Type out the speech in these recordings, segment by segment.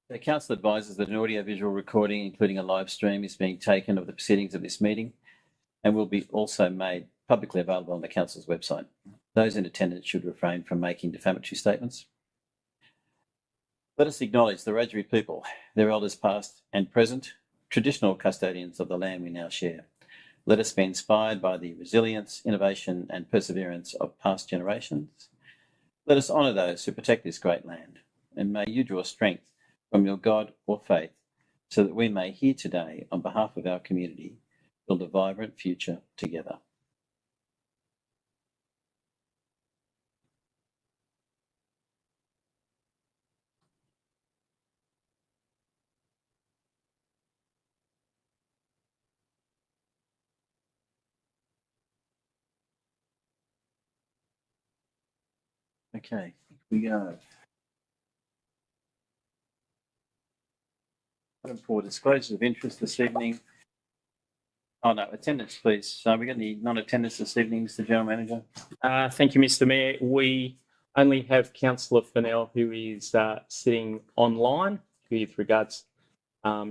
The council advises that an audio-visual recording, including a live stream, is being taken of the proceedings of this meeting and will be also made publicly available on the council's website. Those in attendance should refrain from making defamatory statements. Let us acknowledge the Wiradjuri people, their elders past and present, traditional custodians of the land we now share. Let us be inspired by the resilience, innovation and perseverance of past generations. Let us honour those who protect this great land, and may you draw strength from your God or faith so that we may here today, on behalf of our community, build a vibrant future together. Okay, we go. Item 4, disclosures of interest this evening. Oh no, attendance please. So we got any non-attendance this evening, Mr. General Manager? Thank you, Mr. Mayor. We only have Councillor Fennell, who is sitting online with regards.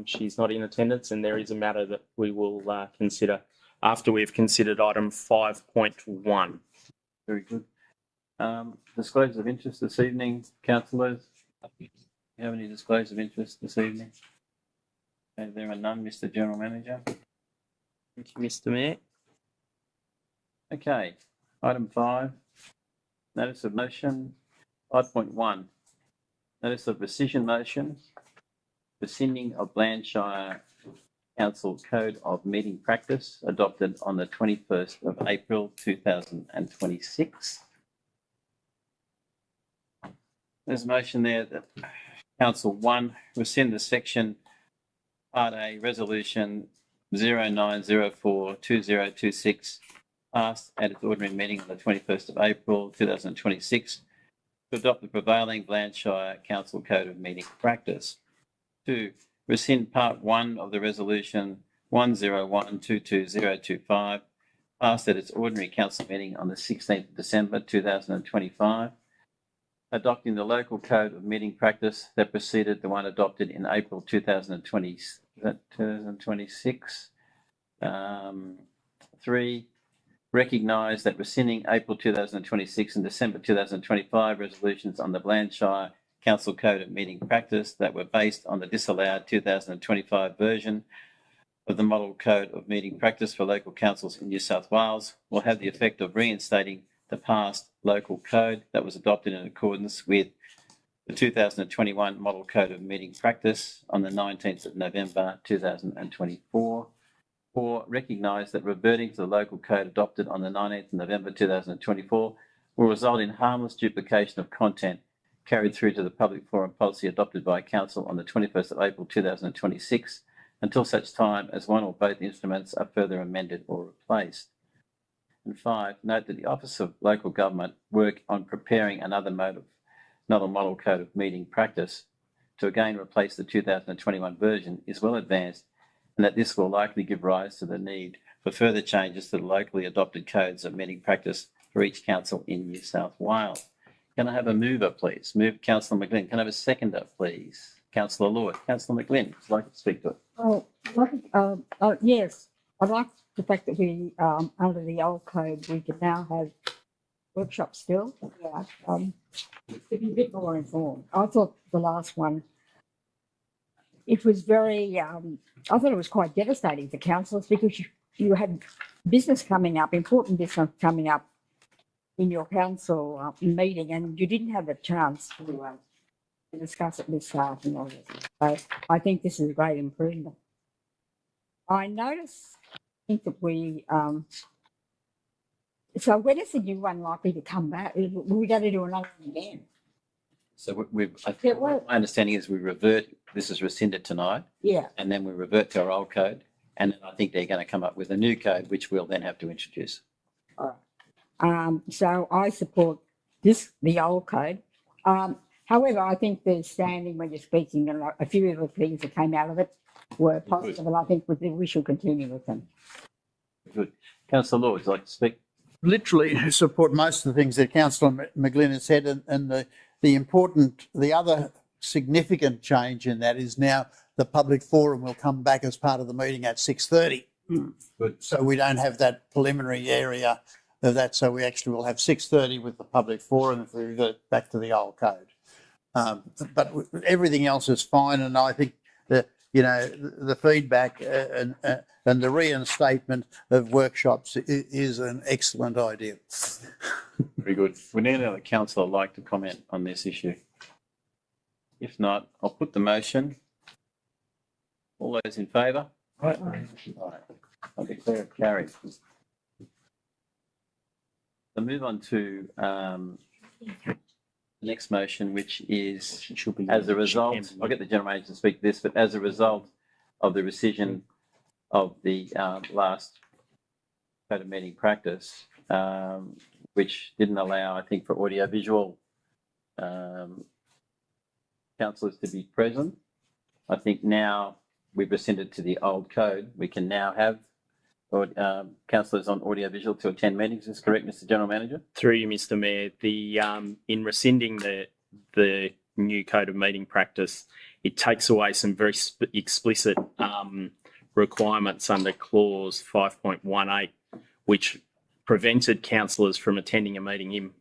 She's not in attendance, and there is a matter that we will consider after we've considered item 5.1. Very good. Disclosures of interest this evening, councillors. Do you have any disclosures of interest this evening? Okay, there are none, Mr. General Manager. Thank you, Mr. Mayor. Okay, item 5, notice of motion. 5.1, notice of rescission motion, rescinding of Shire Council Code of Meeting Practice adopted on the 21st of April 2026. There's a motion there that Council 1 rescind the section Part A Resolution 09042026 passed at its ordinary meeting on the 21st of April 2026 to adopt the prevailing Shire Council Code of Meeting Practice. 2. Rescind Part 1 of the Resolution 101222025 passed at its ordinary council meeting on the 16th of December 2025, adopting the local code of meeting practice that preceded the one adopted in April 2026. 3. Recognise that rescinding April 2026 and December 2025 resolutions on the Shire Council Code of Meeting Practice that were based on the disallowed 2025 version of the Model Code of Meeting Practice for local councils in New South Wales will have the effect of reinstating the past local code that was adopted in accordance with the 2021 Model Code of Meeting Practice on the 19th of November 2024. 4. Recognise that reverting to the local code adopted on the 19th of November 2024 will result in harmless duplication of content carried through to the public forum policy adopted by Council on the 21st of April 2026 until such time as one or both instruments are further amended or replaced. And 5, note that the Office of Local Government work on preparing another model code of meeting practice to again replace the 2021 version is well advanced, and that this will likely give rise to the need for further changes to the locally adopted codes of meeting practice for each council in New South Wales. Can I have a mover, please? Move Councillor McGlynn. Can I have a seconder, please? Councillor Lord. Councillor McGlynn, would you like to speak to it? Yes. I like the fact that we, under the old code, we can now have workshops still. Yeah. To be a bit more informed. I thought the last one, it was very, I thought it was quite devastating for councillors because you had business coming up, important business coming up in your council meeting, and you didn't have a chance to discuss it with staff and all this. So I think this is a great improvement. I notice, I think that we, so when is the new one likely to come back? Are we going to do another one again? So my understanding is we revert, this is rescinded tonight. Yeah. And then we revert to our old code. And then I think they're going to come up with a new code, which we'll then have to introduce. All right. So I support the old code. However, I think the standing when you're speaking and a few of the things that came out of it were positive, and I think we should continue with them. Good. Councillor Lord, would you like to speak? Literally support most of the things that Councillor McGlynn has said, and the other significant change in that is now the public forum will come back as part of the meeting at 6:30. Good. So we don't have that preliminary area of that. So we actually will have 6:30 with the public forum if we revert back to the old code. But everything else is fine, and I think that the feedback and the reinstatement of workshops is an excellent idea. Very good. Would any other councillor like to comment on this issue? If not, I'll put the motion. All those in favour? Aye. I declare it carried. So move on to the next motion, which is as a result, I'll get the general manager to speak to this, but as a result of the rescission of the last code of meeting practice, which didn't allow, I think, for audiovisual councillors to be present. I think now we've rescinded to the old code. We can now have councillors on audiovisual to attend meetings. Is this correct, Mr. General Manager? Through you, Mr. Mayor, in rescinding the new code of meeting practice, it takes away some very explicit requirements under clause 5.18, which prevented councillors from attending a meeting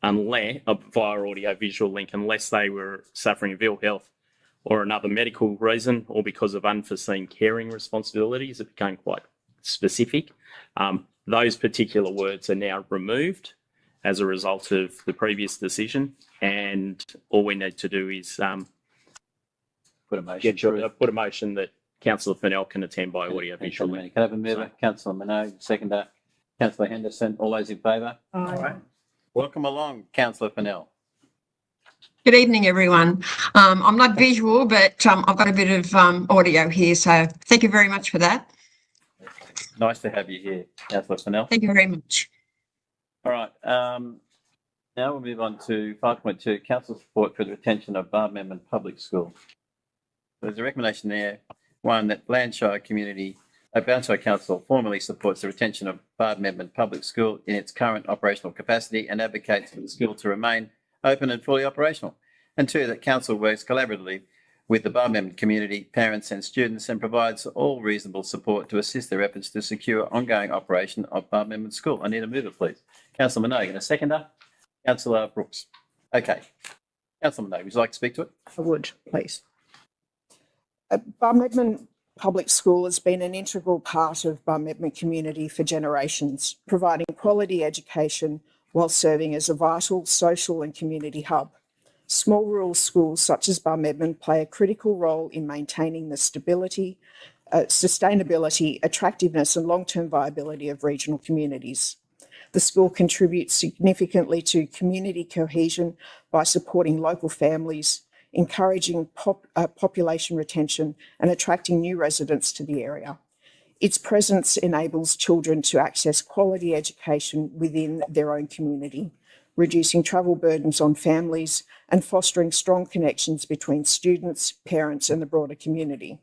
unless via audio-visual link, unless they were suffering of ill health or another medical reason, or because of unforeseen caring responsibilities. It became quite specific. Those particular words are now removed as a result of the previous decision, and all we need to do is Put a motion. put a motion that Councillor Fennell can attend by audio-visual link. Can I have a mover? Councillor Minogue, seconder. Councillor Henderson. All those in favour? Aye. Welcome along, Councillor Fennell. Good evening, everyone. I'm not visual, but I've got a bit of audio here, so thank you very much for that. Nice to have you here, Councillor Fennell. Thank you very much. All right. Now we'll move on to 5.2, council support for the retention of Barmedman Public School. There's a recommendation there, one, that Shire Council formally supports the retention of Barmedman Public School in its current operational capacity and advocates for the school to remain open and fully operational. And two, that council works collaboratively with the Barmedman community, parents and students, and provides all reasonable support to assist their efforts to secure ongoing operation of Barmedman School. I need a mover, please. Councillor Minogue, and a seconder. Councillor Brooks. Okay. Councillor Minogue, would you like to speak to it? I would, please. Barmedman Public School has been an integral part of Barmedman community for generations, providing quality education while serving as a vital social and community hub. Small rural schools such as Barmedman play a critical role in maintaining the stability, sustainability, attractiveness and long-term viability of regional communities. The school contributes significantly to community cohesion by supporting local families, encouraging population retention and attracting new residents to the area. Its presence enables children to access quality education within their own community, reducing travel burdens on families and fostering strong connections between students, parents and the broader community.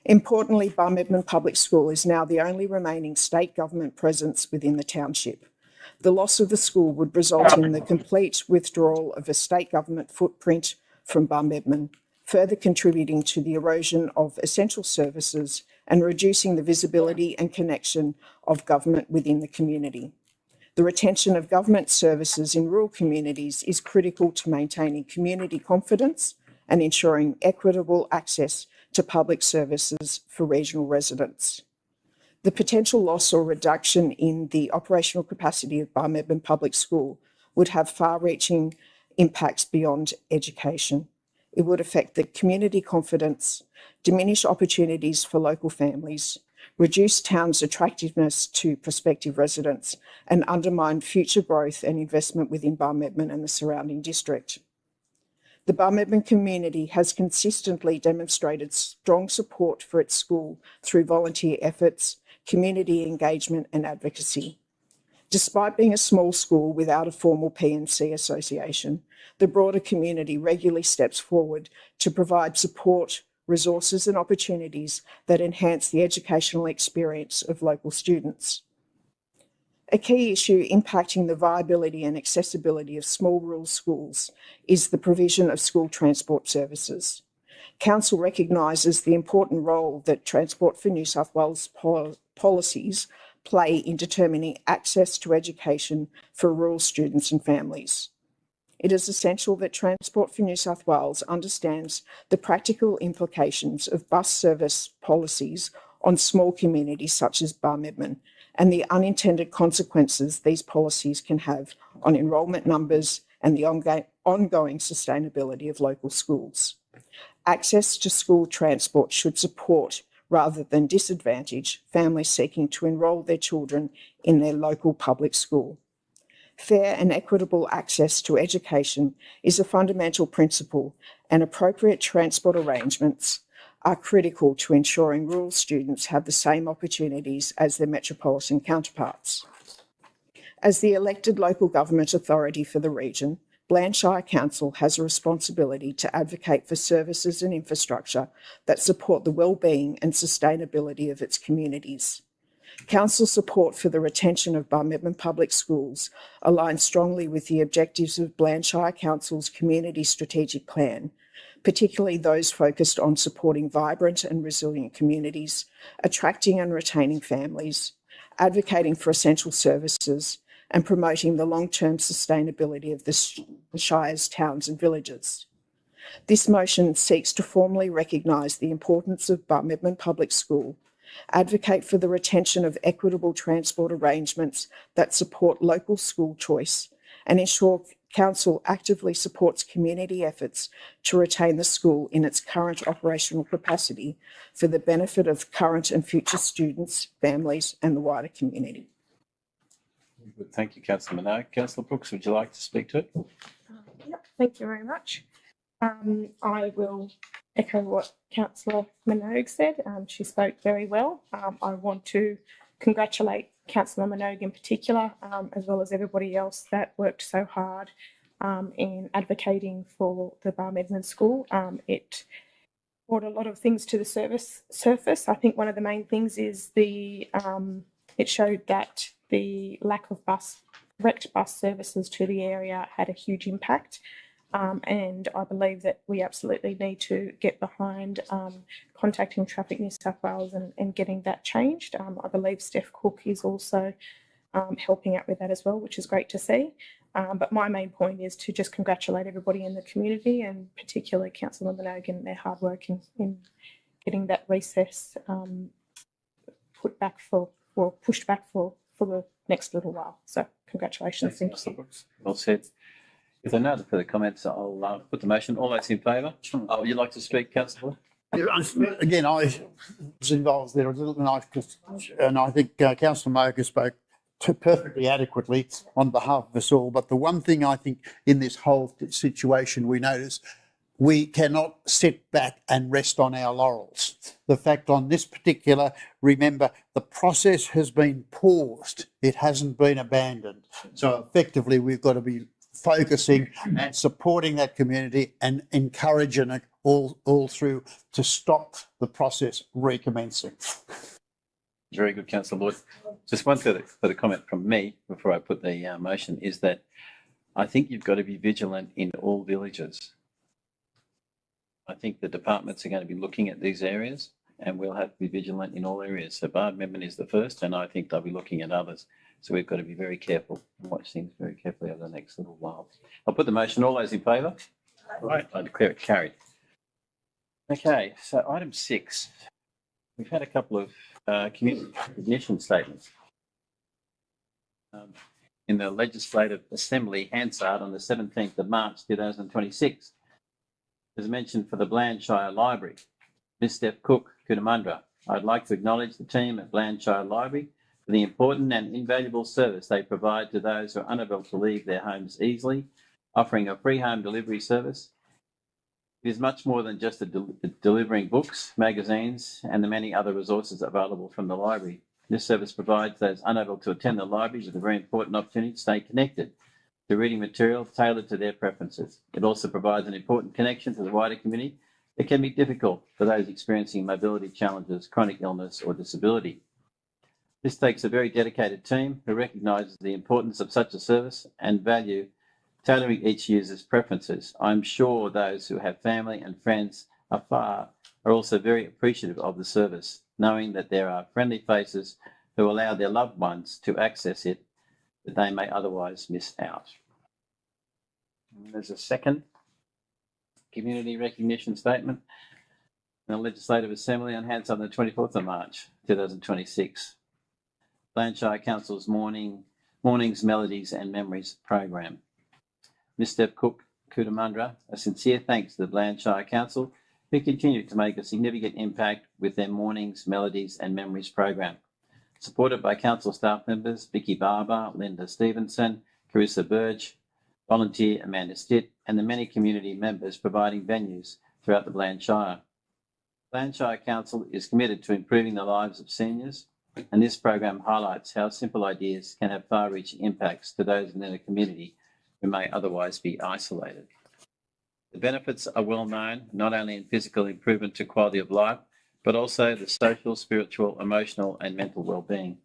Importantly, Barmedman Public School is now the only remaining state government presence within the township. The loss of the school would result in the complete withdrawal of a state government footprint from Barmedman, further contributing to the erosion of essential services and reducing the visibility and connection of government within the community. The retention of government services in rural communities is critical to maintaining community confidence and ensuring equitable access to public services for regional residents. The potential loss or reduction in the operational capacity of Barmedman Public School would have far-reaching impacts beyond education. It would affect the community confidence, diminish opportunities for local families, reduce town's attractiveness to prospective residents, and undermine future growth and investment within Barmedman and the surrounding district. The Barmedman community has consistently demonstrated strong support for its school through volunteer efforts, community engagement and advocacy. Despite being a small school without a formal P&C association, the broader community regularly steps forward to provide support, resources and opportunities that enhance the educational experience of local students. A key issue impacting the viability and accessibility of small rural schools is the provision of school transport services. Council recognises the important role that Transport for New South Wales policies play in determining access to education for rural students and families. It is essential that Transport for New South Wales understands the practical implications of bus service policies on small communities such as Barmedman and the unintended consequences these policies can have on enrolment numbers and the ongoing sustainability of local schools. Access to school transport should support rather than disadvantage families seeking to enrol their children in their local public school. Fair and equitable access to education is a fundamental principle, and appropriate transport arrangements are critical to ensuring rural students have the same opportunities as their metropolitan counterparts. As the elected local government authority for the region, Shire Council has a responsibility to advocate for services and infrastructure that support the well-being and sustainability of its communities. Council support for the retention of Barmedman Public Schools aligns strongly with the objectives of Shire Council's Community Strategic Plan, particularly those focused on supporting vibrant and resilient communities, attracting and retaining families, advocating for essential services, and promoting the long-term sustainability of the Shire's towns and villages. This motion seeks to formally recognise the importance of Barmedman Public School, advocate for the retention of equitable transport arrangements that support local school choice, and ensure Council actively supports community efforts to retain the school in its current operational capacity for the benefit of current and future students, families, and the wider community. Good. Thank you, Councillor Minogue. Councillor Brooks, would you like to speak to it? Yep, thank you very much. I will echo what Councillor Minogue said. She spoke very well. I want to congratulate Councillor Minogue in particular, as well as everybody else that worked so hard in advocating for the Barmedman School. It brought a lot of things to the surface. I think one of the main things is it showed that the lack of direct bus services to the area had a huge impact. And I believe that we absolutely need to get behind contacting Traffic New South Wales and getting that changed. I believe Steph Cook is also helping out with that as well, which is great to see. But my main point is to just congratulate everybody in the community, and particularly Councillor Minogue and their hard work in getting that recess pushed back for the next little while. So congratulations. Thanks, Councillor Brooks. Well said. If there are no further comments, I'll put the motion. All those in favour? Oh, would you like to speak, Councillor? Again, I was involved there a little, and I think Councillor Moker spoke perfectly adequately on behalf of us all. But the one thing I think in this whole situation we notice, we cannot sit back and rest on our laurels. The fact on this particular, remember, the process has been paused. It hasn't been abandoned. So effectively, we've got to be focusing and supporting that community and encouraging it all through to stop the process recommencing. Very good, Councillor Lloyd. Just one further comment from me before I put the motion is that I think you've got to be vigilant in all villages. I think the departments are going to be looking at these areas, and we'll have to be vigilant in all areas. So Barmedman is the first, and I think they'll be looking at others. So we've got to be very careful and watch things very carefully over the next little while. I'll put the motion. All those in favour? Right, I declare it carried. Okay, so item 6. We've had a couple of community recognition statements. In the Legislative Assembly, Hansard, on the 17th of March 2026. As mentioned for the Shire Library, Ms. Steph Cook, Cootamundra. I'd like to acknowledge the team at Shire Library for the important and invaluable service they provide to those who are unable to leave their homes easily, offering a free home delivery service. It is much more than just delivering books, magazines, and the many other resources available from the library. This service provides those unable to attend the library with a very important opportunity to stay connected to reading material tailored to their preferences. It also provides an important connection to the wider community that can be difficult for those experiencing mobility challenges, chronic illness, or disability. This takes a very dedicated team who recognises the importance of such a service and value tailoring each user's preferences. I'm sure those who have family and friends afar are also very appreciative of the service, knowing that there are friendly faces who allow their loved ones to access it that they may otherwise miss out. And there's a second community recognition statement in the Legislative Assembly on hands on the 24th of March 2026. Shire Council's Mornings, Melodies and Memories program. Ms. Steph Cook Cootamundra, a sincere thanks to the Shire Council who continue to make a significant impact with their Mornings, Melodies and Memories program. Supported by council staff members Vicky Barber, Linda Stevenson, Carissa Burge, volunteer Amanda Stitt, and the many community members providing venues throughout the Shire. Shire Council is committed to improving the lives of seniors, and this program highlights how simple ideas can have far-reaching impacts to those within a community who may otherwise be isolated. The benefits are well known, not only in physical improvement to quality of life, but also the social, spiritual, emotional and mental well-being.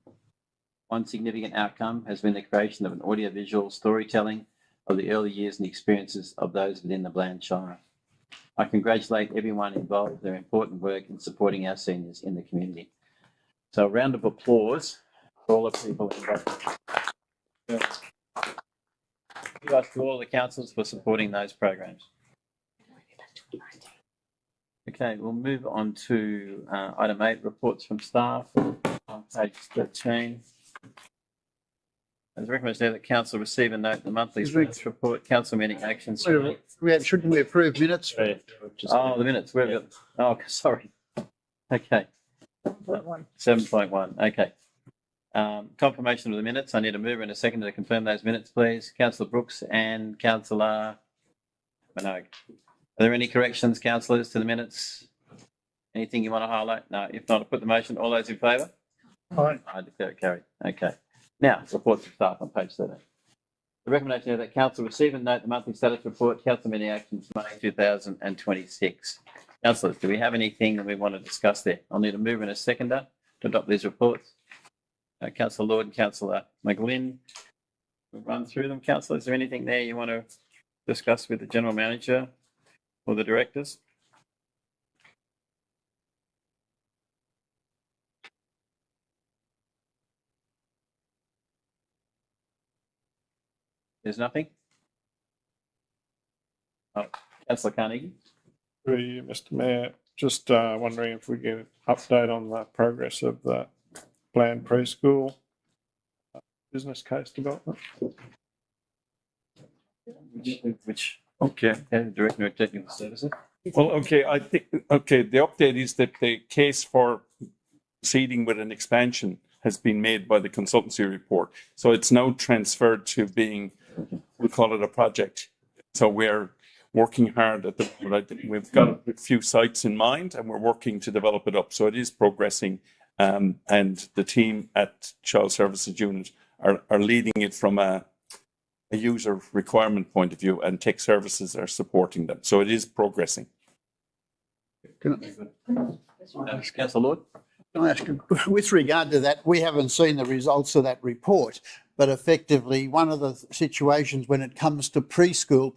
One significant outcome has been the creation of an audiovisual storytelling of the early years and experiences of those within the Shire. I congratulate everyone involved with their important work in supporting our seniors in the community. So a round of applause for all the people involved. Thank you to all the councils for supporting those programs. Okay, we'll move on to item 8, reports from staff on page 13. As recommended that council receive and note the monthly status report, council meeting actions. Shouldn't we approve minutes? Oh, the minutes. Where have we got? Oh, sorry. Okay. 7.1. Okay. Confirmation of the minutes. I need a mover and a seconder to confirm those minutes, please. Councillor Brooks and Councillor Minogue. Are there any corrections, councillors, to the minutes? Anything you want to highlight? No. If not, I'll put the motion. All those in favour? Aye. I declare it carried. Okay. Now, reports of staff on page 13. The recommendation is that council receive and note the monthly status report, council meeting actions, May 2026. Councillors, do we have anything that we want to discuss there? I'll need a mover and a seconder to adopt these reports. Councillor Lord and Councillor McGlynn. We'll run through them. Councillor, is there anything there you want to discuss with the General Manager or the directors? There's nothing? Oh, Councillor Carnegie. Through you, Mr. Mayor, just wondering if we get an update on the progress of the planned preschool business case development. Which Okay. Director of Technical Services. Well, okay, I think, okay, the update is that the case for proceeding with an expansion has been made by the consultancy report. So it's now transferred to being, we call it a project. So we're working hard at the moment. We've got a few sites in mind and we're working to develop it up. So it is progressing. And the team at Child Services Unit are leading it from a user requirement point of view, and tech services are supporting them. So it is progressing. Councillor Lord. Can I ask, with regard to that, we haven't seen the results of that report, but effectively one of the situations when it comes to preschool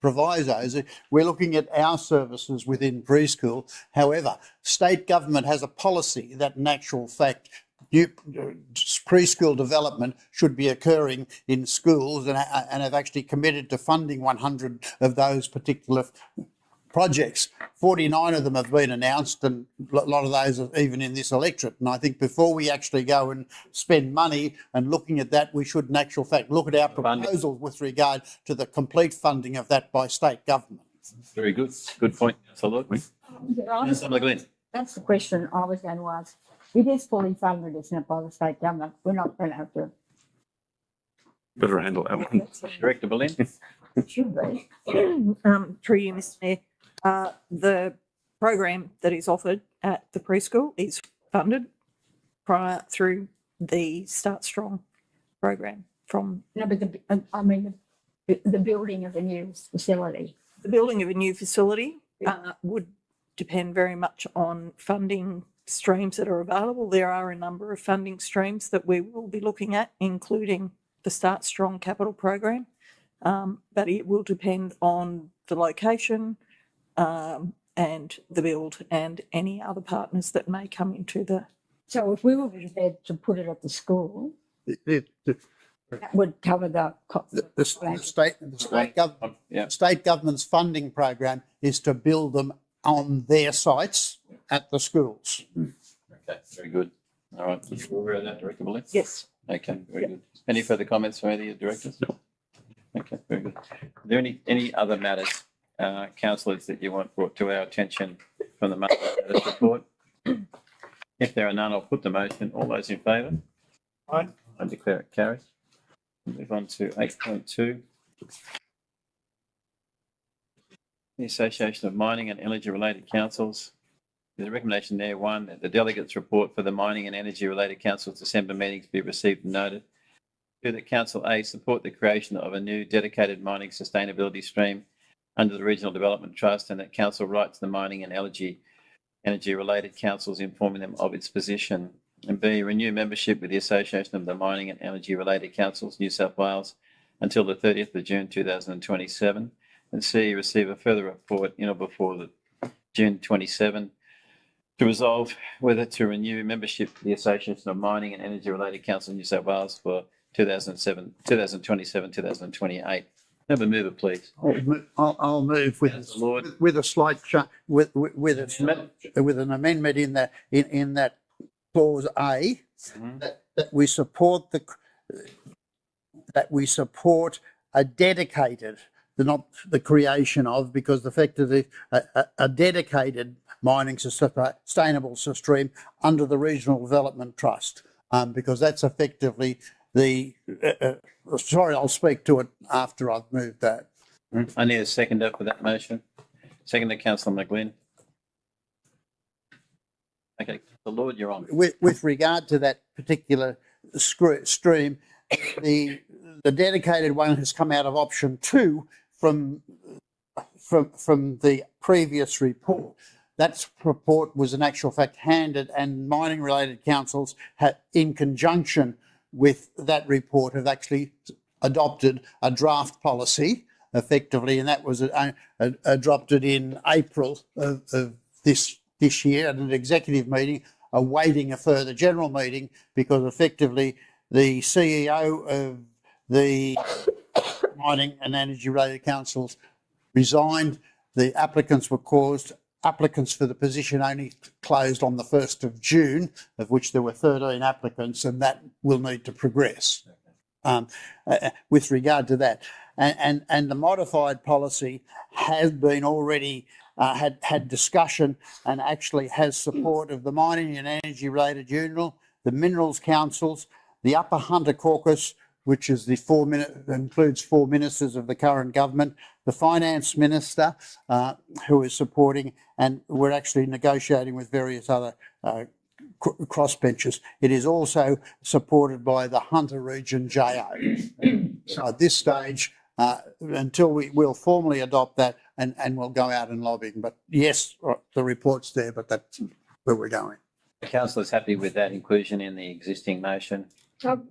provisos, we're looking at our services within preschool. However, state government has a policy that in actual fact preschool development should be occurring in schools and have actually committed to funding 100 of those particular projects. 49 of them have been announced and a lot of those are even in this electorate. And I think before we actually go and spend money and looking at that, we should in actual fact look at our proposals with regard to the complete funding of that by state government. Very good. Good point, Councillor Lord. Councillor McGlynn. That's the question I was going to ask. It is fully funded, isn't it, by the state government? We're not going to have to. Better handle that one. Director Boleyn. It should be. Through you, Mr. Mayor, the program that is offered at the preschool is funded prior through the Start Strong program from No, but the building of a new facility. the building of a new facility would depend very much on funding streams that are available. There are a number of funding streams that we will be looking at, including the Start Strong capital program. But it will depend on the location and the build and any other partners that may come into the. So if we were prepared to put it at the school, The that would cover the cost. state government's funding program is to build them on their sites at the schools. Okay, very good. All right, you aware of that, Director Bully? Yes. Okay, very good. Any further comments from any of the directors? No. Okay, very good. Are there any other matters, councillors, that you want brought to our attention from the monthly status report? If there are none, I'll put the motion. All those in favour? Aye. I declare it carried. Move on to 8.2. The Association of Mining and Energy Related Councils. There's a recommendation there, one, that the delegates report for the Mining and Energy Related Council's December meetings be received and noted. Two, that Council A support the creation of a new dedicated mining sustainability stream under the Regional Development Trust, and that Council write to the Mining and Energy Related Councils informing them of its position. And B, renew membership with the Association of the Mining and Energy Related Councils, New South Wales, until the 30th of June 2027. And C, receive a further report in or before the June 27 to resolve whether to renew membership with the Association of Mining and Energy Related Councils, New South Wales for 2027-2028. Have a mover, please. I'll move with a slight with an amendment in that clause A, that we support a dedicated, not the creation of, because effectively a dedicated mining sustainable stream under the Regional Development Trust, because that's effectively the. Sorry, I'll speak to it after I've moved that. I need a seconder for that motion. Seconder, Councillor McGlynn. Okay, the Lord, you're on. With regard to that particular stream, the dedicated one has come out of option 2 from the previous report. That report was in actual fact handed, and mining related councils in conjunction with that report have actually adopted a draft policy effectively, and that was adopted in April of this year at an executive meeting, awaiting a further general meeting, because effectively the CEO of the mining and energy related councils resigned. The applicants were caused. Applicants for the position only closed on the 1st of June, of which there were 13 applicants, and that will need to progress with regard to that. And the modified policy has been already had discussion and actually has support of the Mining and Energy Related Union, the Minerals Councils, the Upper Hunter Caucus, which is includes 4 ministers of the current government, the Finance Minister, who is supporting, and we're actually negotiating with various other crossbenchers. It is also supported by the Hunter Region JO. So at this stage, until we'll formally adopt that, and we'll go out and lobbying. But yes, the report's there, but that's where we're going. The councillor's happy with that inclusion in the existing motion. So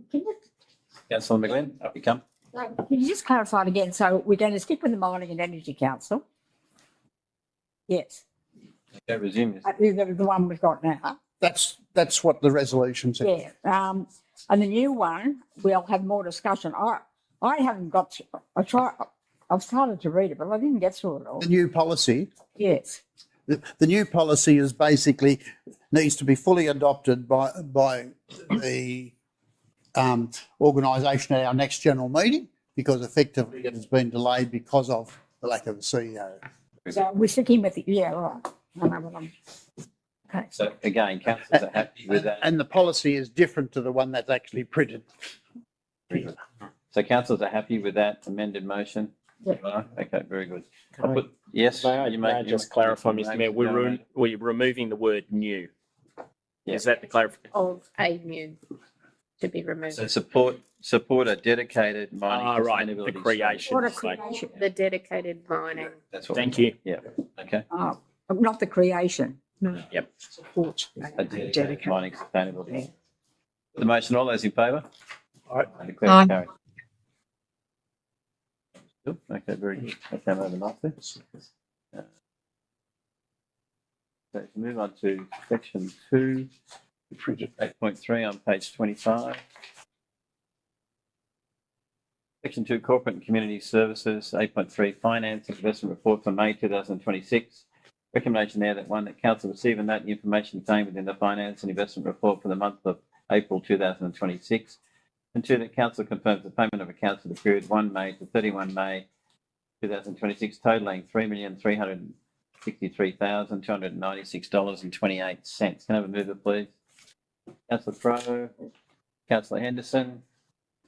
Councillor McGlynn, up you come. can you just clarify it again? So we're going to stick with the Mining and Energy Council? Yes. Okay, resume. The one we've got now. That's what the resolution says. Yeah. And the new one, we'll have more discussion. I haven't got. I've started to read it, but I didn't get through it all. The new policy. Yes. The new policy is basically needs to be fully adopted by the organisation at our next general meeting, because effectively it has been delayed because of the lack of a CEO. So we're sticking with it. Yeah, right. I know what I'm. Okay. So again, councillors are happy with that. And the policy is different to the one that's actually printed. So councillors are happy with that amended motion? Yeah. Okay, very good. Can Yes. May I just clarify, Mr. Mayor? We're removing the word new. Yeah. Is that the clarification? Of a new to be removed. So support a dedicated mining Right, the sustainability creation. What a Like- creation. The dedicated mining. That's what. Thank you. Yeah. Okay. Oh, not the creation. No. Yep. Support. Dedicate. Mining sustainability. The motion, all those in favour? Aye. I declare Aye. it carried. Good. Okay, very good. That came over nicely. So to move on to section 2, 8.3 on page 25. Section 2, Corporate and Community Services, 8.3, Finance and Investment Report for May 2026. Recommendation there that 1, that Council receive and note the information contained within the Finance and Investment Report for the month of April 2026. And 2, that Council confirms the payment of accounts for the period 1 May to 31 May 2026 totalling $3,363,296.28. Can I have a mover, please? Councillor Crowe, Councillor Henderson.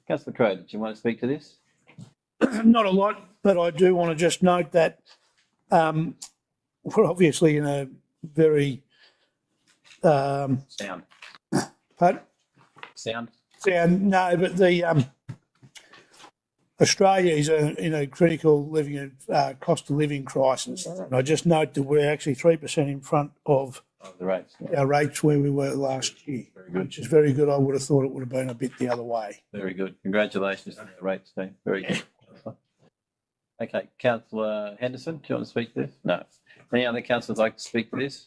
Councillor Crowe, did you want to speak to this? Not a lot, but I do want to just note that we're obviously in a very Sound. pardon? Sound. No, but the Australia is in a critical living cost of living crisis. And I just note that we're actually 3% in front of The rates. Yeah. our rates where we were last year, Very good. which is very good. I would have thought it would have been a bit the other way. Very good. Congratulations to the rates team. Very good. Okay, Councillor Henderson, do you want to speak to this? No. Any other councillors like to speak to this?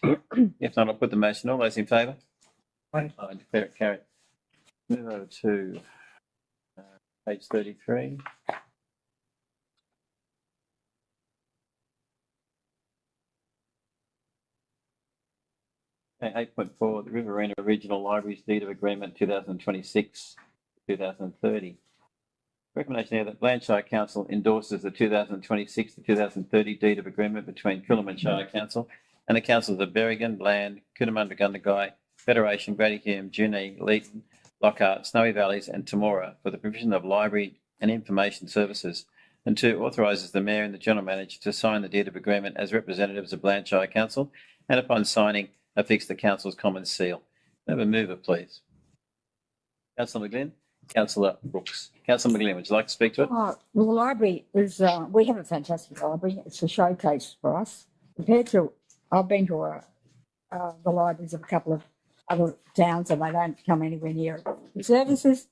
If not, I'll put the motion. All those in favour? Aye. I declare it carried. Move over to page 33. Okay, 8.4, the Riverina Regional Libraries Deed of Agreement 2026-2030. Recommendation here that Blanchard Council endorses the 2026 to 2030 Deed of Agreement between Coolum and Shire Council and the councils of Berrigan, Bland, Cootamundra Gundagai, Federation, Granny-Hulme, Junee, Leeton, Lockhart, Snowy Valleys and Temora for the provision of library and information services. And 2, authorises the Mayor and the General Manager to sign the Deed of Agreement as representatives of Blanchard Council and upon signing affix the Council's common seal. Have a mover, please. Councillor McGlynn, Councillor Brooks. Councillor McGlynn, would you like to speak to it? Well, the library is, we have a fantastic library. It's a showcase for us. Compared to, I've been to the libraries of a couple of other towns and they don't come anywhere near it. The services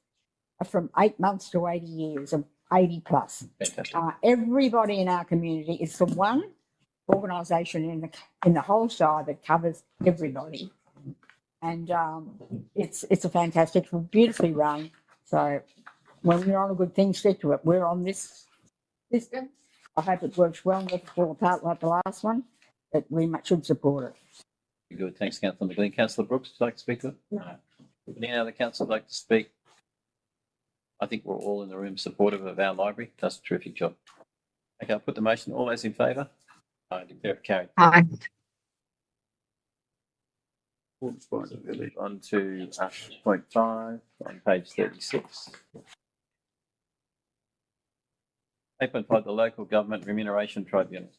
are from 8 months to 80 years, of 80 plus. Fantastic. Everybody in our community is the one organisation in the whole Shire that covers everybody. And it's a fantastic, beautifully run. So when we're on a good thing, stick to it. We're on this system. I hope it works well and doesn't fall apart like the last one, but we should support it. Very good. Thanks, Councillor McGlynn. Councillor Brooks, would you like to speak to it? No. Any other councillor like to speak? I think we're all in the room supportive of our library. Does a terrific job. Okay, I'll put the motion. All those in favour? I declare it carried. Aye. On to 8.5 on page 36. 8.5, the Local Government Remuneration Tribunal.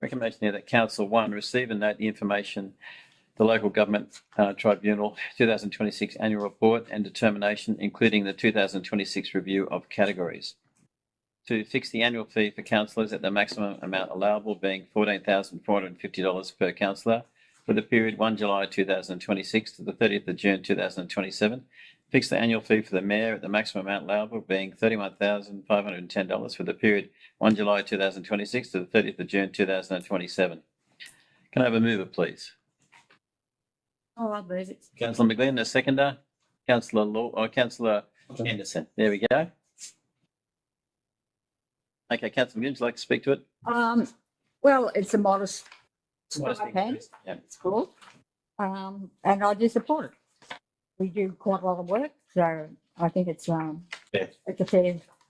Recommendation here that Council 1 receive and note the information, the Local Government Tribunal 2026 Annual Report and Determination, including the 2026 review of categories. To fix the annual fee for councillors at the maximum amount allowable being $14,450 per councillor for the period 1 July 2026 to the 30th of June 2027. Fix the annual fee for the Mayor at the maximum amount allowable being $31,510 for the period 1 July 2026 to the 30th of June 2027. Can I have a mover, please? Oh, I'll move it. Councillor McGlynn, a seconder. Councillor Henderson. There we go. Okay, Councillor McGlynn, would you like to speak to it? Well, it's a modest Modest stipend. increase. Yeah. It's cool. And I do support it. We do quite a lot of work, so I think it's Fair. it's a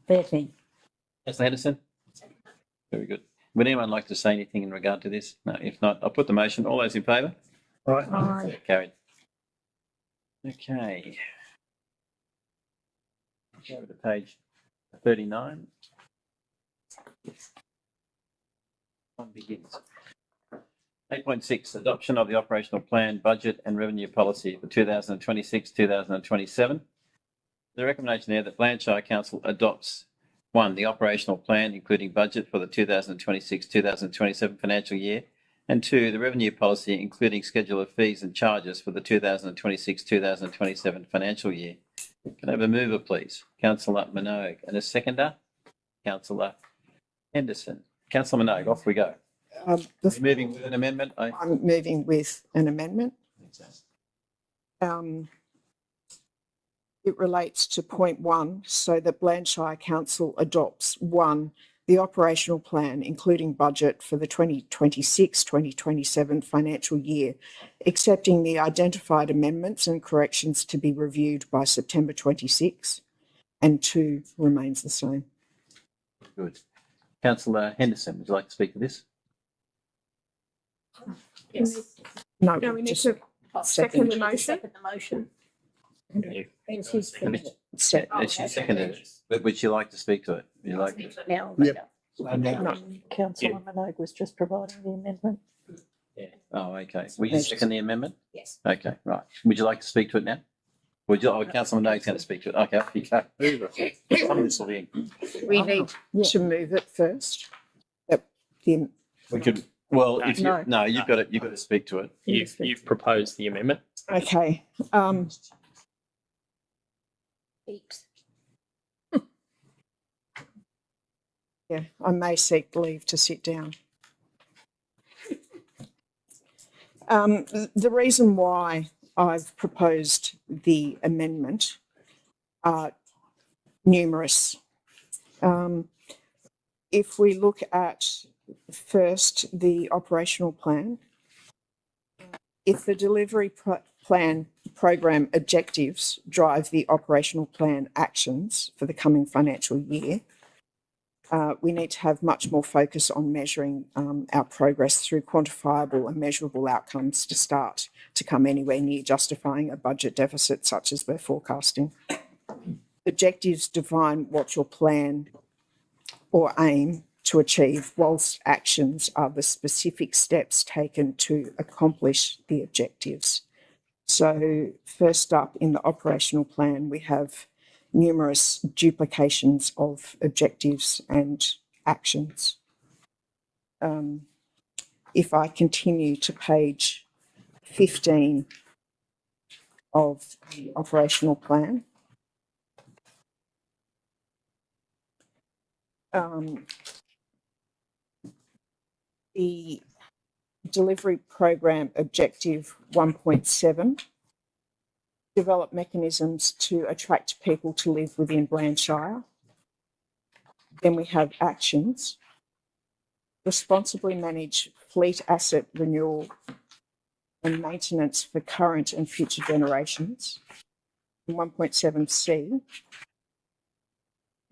fair thing. Councillor Henderson? Very good. Would anyone like to say anything in regard to this? No, if not, I'll put the motion. All those in favour? Aye. Carried. Okay. Go over to page 39. One begins. 8.6, adoption of the operational plan, budget and revenue policy for 2026-2027. The recommendation there that Blanchard Council adopts 1, the operational plan, including budget for the 2026-2027 financial year, And 2, the revenue policy, including schedule of fees and charges for the 2026-2027 financial year. Can I have a mover, please? Councillor Minogue. And a seconder? Councillor Henderson. Councillor Minogue, off we go. Moving with an amendment? I'm moving with an amendment. It relates to point 1, so that Shire Council adopts 1, the operational plan, including budget for the 2026-2027 financial year, accepting the identified amendments and corrections to be reviewed by September 26, and 2 remains the same. Good. Councillor Henderson, would you like to speak to this? Yes. No, No, we need just to second the motion. Second the motion. And she's finished. set. And she seconded it. But would you like to speak to it? Would you like? Now. Yep. Councillor Minogue was just providing the amendment. Oh, okay. Will you second the amendment? Yes. Okay, right. Would you like to speak to it now? Would you, Councillor Minogue's going to speak to it. Okay, off you go. Some of this will be- We need to move it first. The We could, well, if you, No. no, you've got to speak to it. You've proposed the amendment. Okay, Heaps. yeah, I may seek leave to sit down. The reason why I've proposed the amendment are numerous. If we look at first the operational plan, if the delivery plan program objectives drive the operational plan actions for the coming financial year, we need to have much more focus on measuring our progress through quantifiable and measurable outcomes to start to come anywhere near justifying a budget deficit such as we're forecasting. Objectives define what your plan or aim to achieve, whilst actions are the specific steps taken to accomplish the objectives. So first up in the operational plan, we have numerous duplications of objectives and actions. If I continue to page 15 of the operational plan, the delivery program objective 1.7, develop mechanisms to attract people to live within Shire. Then we have actions, responsibly manage fleet asset renewal and maintenance for current and future generations. In 1.7c,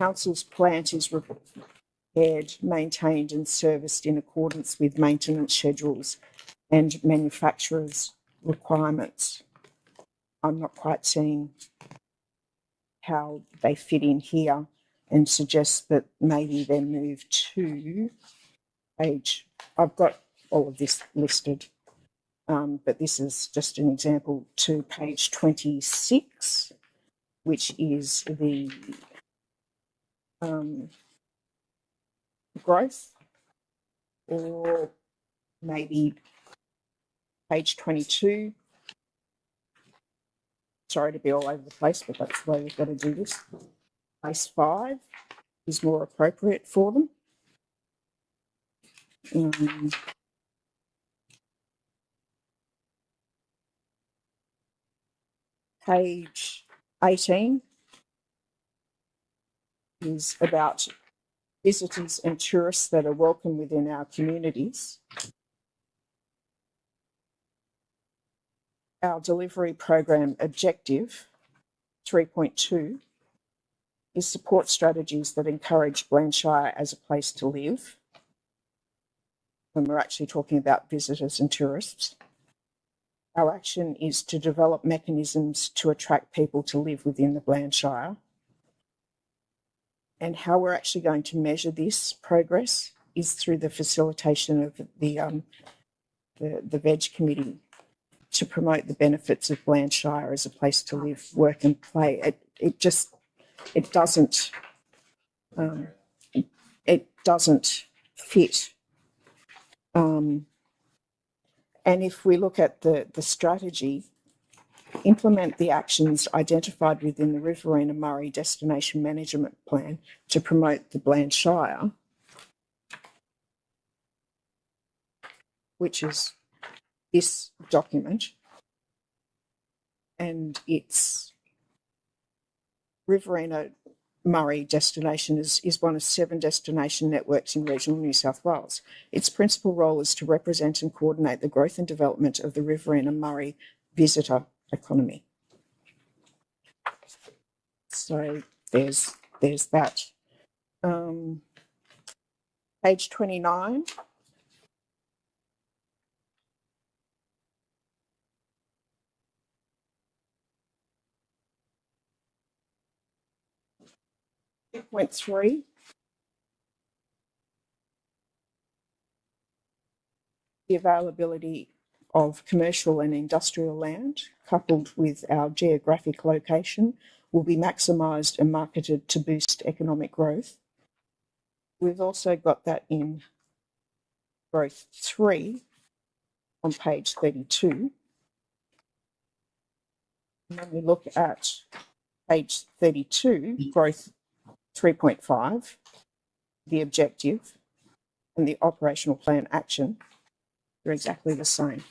council's plant is repaired, maintained and serviced in accordance with maintenance schedules and manufacturers' requirements. I'm not quite seeing how they fit in here, and suggest that maybe they're moved to page. I've got all of this listed, but this is just an example to page 26, which is the growth, or maybe page 22. Sorry to be all over the place, but that's the way we've got to do this. Place 5 is more appropriate for them. Page 18 is about visitors and tourists that are welcome within our communities. Our delivery program objective 3.2 is support strategies that encourage Shire as a place to live. When we're actually talking about visitors and tourists. Our action is to develop mechanisms to attract people to live within the Shire. And how we're actually going to measure this progress is through the facilitation of the VEG committee to promote the benefits of Shire as a place to live, work and play. It doesn't fit And if we look at the strategy, implement the actions identified within the Riverina Murray Destination Management Plan to promote the Bland Shire, which is this document, and its Riverina Murray destination is one of 7 destination networks in regional New South Wales. Its principal role is to represent and coordinate the growth and development of the Riverina Murray visitor economy. So there's that. Page 29. Point 3. The availability of commercial and industrial land, coupled with our geographic location, will be maximised and marketed to boost economic growth. We've also got that in growth 3 on page 32. And then we look at page 32, growth 3.5, the objective and the operational plan action, they're exactly the same.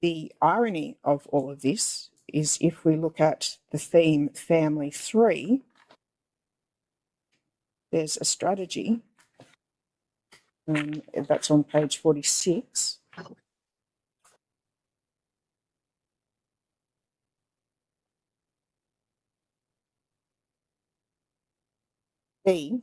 The irony of all of this is if we look at the theme Family 3, there's a strategy, that's on page 46. B,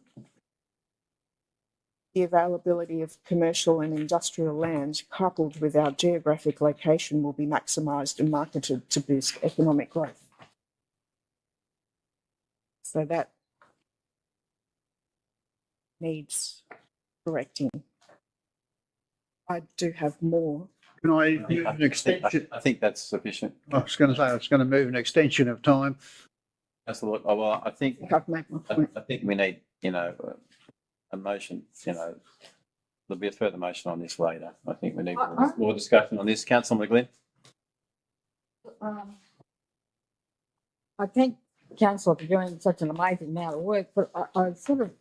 the availability of commercial and industrial land coupled with our geographic location will be maximised and marketed to boost economic growth. So that needs correcting. I do have more. Can I move an extension? I think that's sufficient. I was going to say, I was going to move an extension of time. Councillor, well, I think I've made my point. I think we need, a motion, there'll be a further motion on this later. I think we need more discussion on this. Councillor McGlynn? I thank council for doing such an amazing amount of work, but I sort of,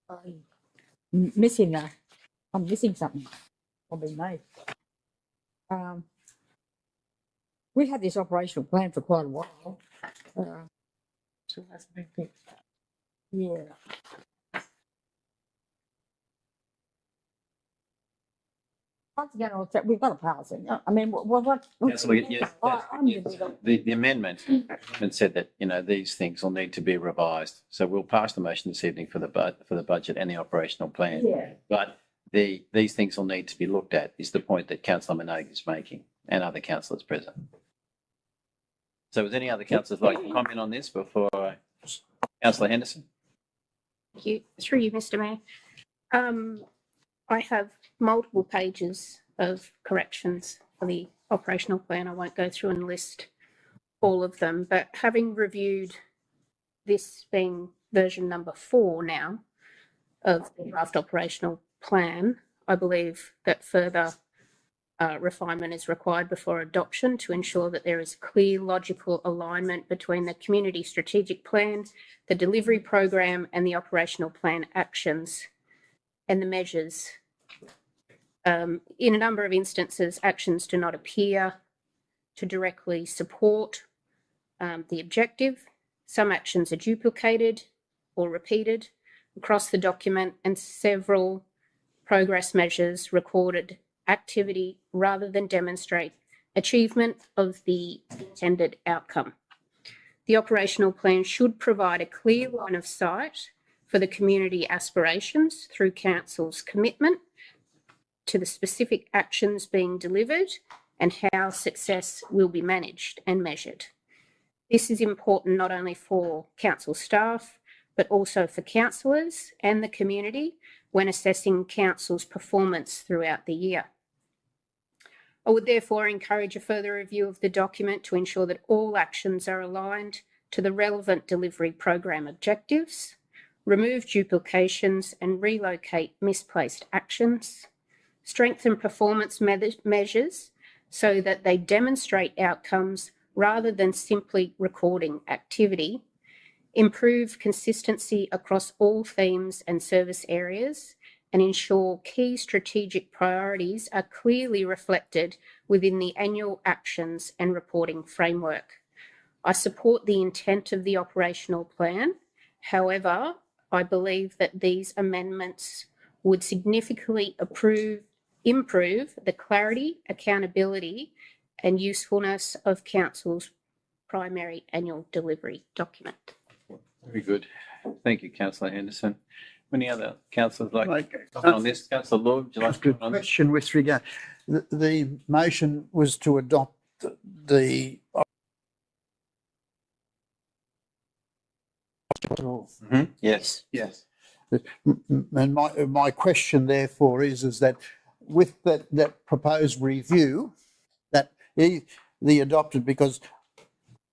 I'm missing something. Probably me. We had this operational plan for quite a while. Yeah. Once again, we've got to pass it. I mean, what? Councillor, yes, the amendment said that, these things will need to be revised. So we'll pass the motion this evening for the budget and the operational plan. Yeah. But these things will need to be looked at, is the point that Councillor Minogue is making, and other councillors present. So is any other councillors like to comment on this before Councillor Henderson? Thank you. Through you, Mr. Mayor. I have multiple pages of corrections for the operational plan. I won't go through and list all of them, but having reviewed this being version number 4 now of the draft operational plan, I believe that further refinement is required before adoption to ensure that there is clear, logical alignment between the community strategic plan, the delivery program, and the operational plan actions and the measures. In a number of instances, actions do not appear to directly support the objective. Some actions are duplicated or repeated across the document, and several progress measures recorded activity rather than demonstrate achievement of the intended outcome. The operational plan should provide a clear line of sight for the community aspirations through council's commitment to the specific actions being delivered and how success will be managed and measured. This is important not only for council staff, but also for councillors and the community when assessing council's performance throughout the year. I would therefore encourage a further review of the document to ensure that all actions are aligned to the relevant delivery program objectives, remove duplications and relocate misplaced actions, strengthen performance measures so that they demonstrate outcomes rather than simply recording activity, improve consistency across all themes and service areas, and ensure key strategic priorities are clearly reflected within the annual actions and reporting framework. I support the intent of the operational plan. However, I believe that these amendments would significantly improve the clarity, accountability, and usefulness of Council's primary annual delivery document. Very good. Thank you, Councillor Henderson. Any other councillors like to comment on this? Councillor Lord, would you like to Good comment on this? question with regard. The motion was to adopt the Yes. Yes. And my question therefore is that with that proposed review that the adopted, because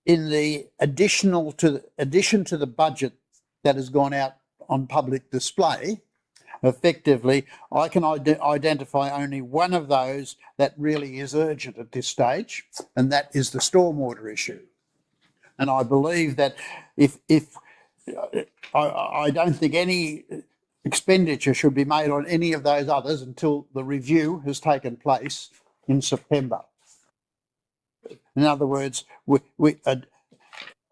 in the addition to the budget that has gone out on public display, effectively, I can identify only one of those that really is urgent at this stage, and that is the stormwater issue. And I believe that if I don't think any expenditure should be made on any of those others until the review has taken place in September. In other words,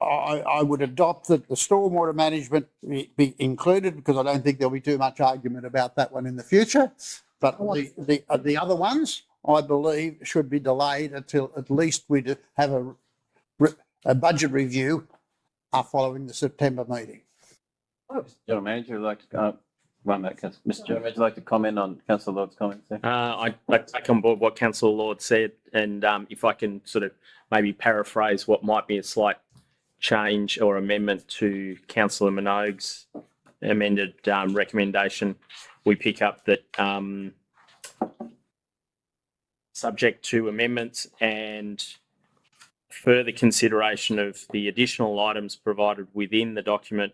I would adopt that the stormwater management be included, because I don't think there'll be too much argument about that one in the future. But the other ones, I believe, should be delayed until at least we have a budget review following the September meeting. General Manager, would like to Mr. General Manager, would like to comment on Councillor Lord's comments there? I take on board what Councillor Lord said, and if I can sort of maybe paraphrase what might be a slight change or amendment to Councillor Minogue's amended recommendation, we pick up that subject to amendments and further consideration of the additional items provided within the document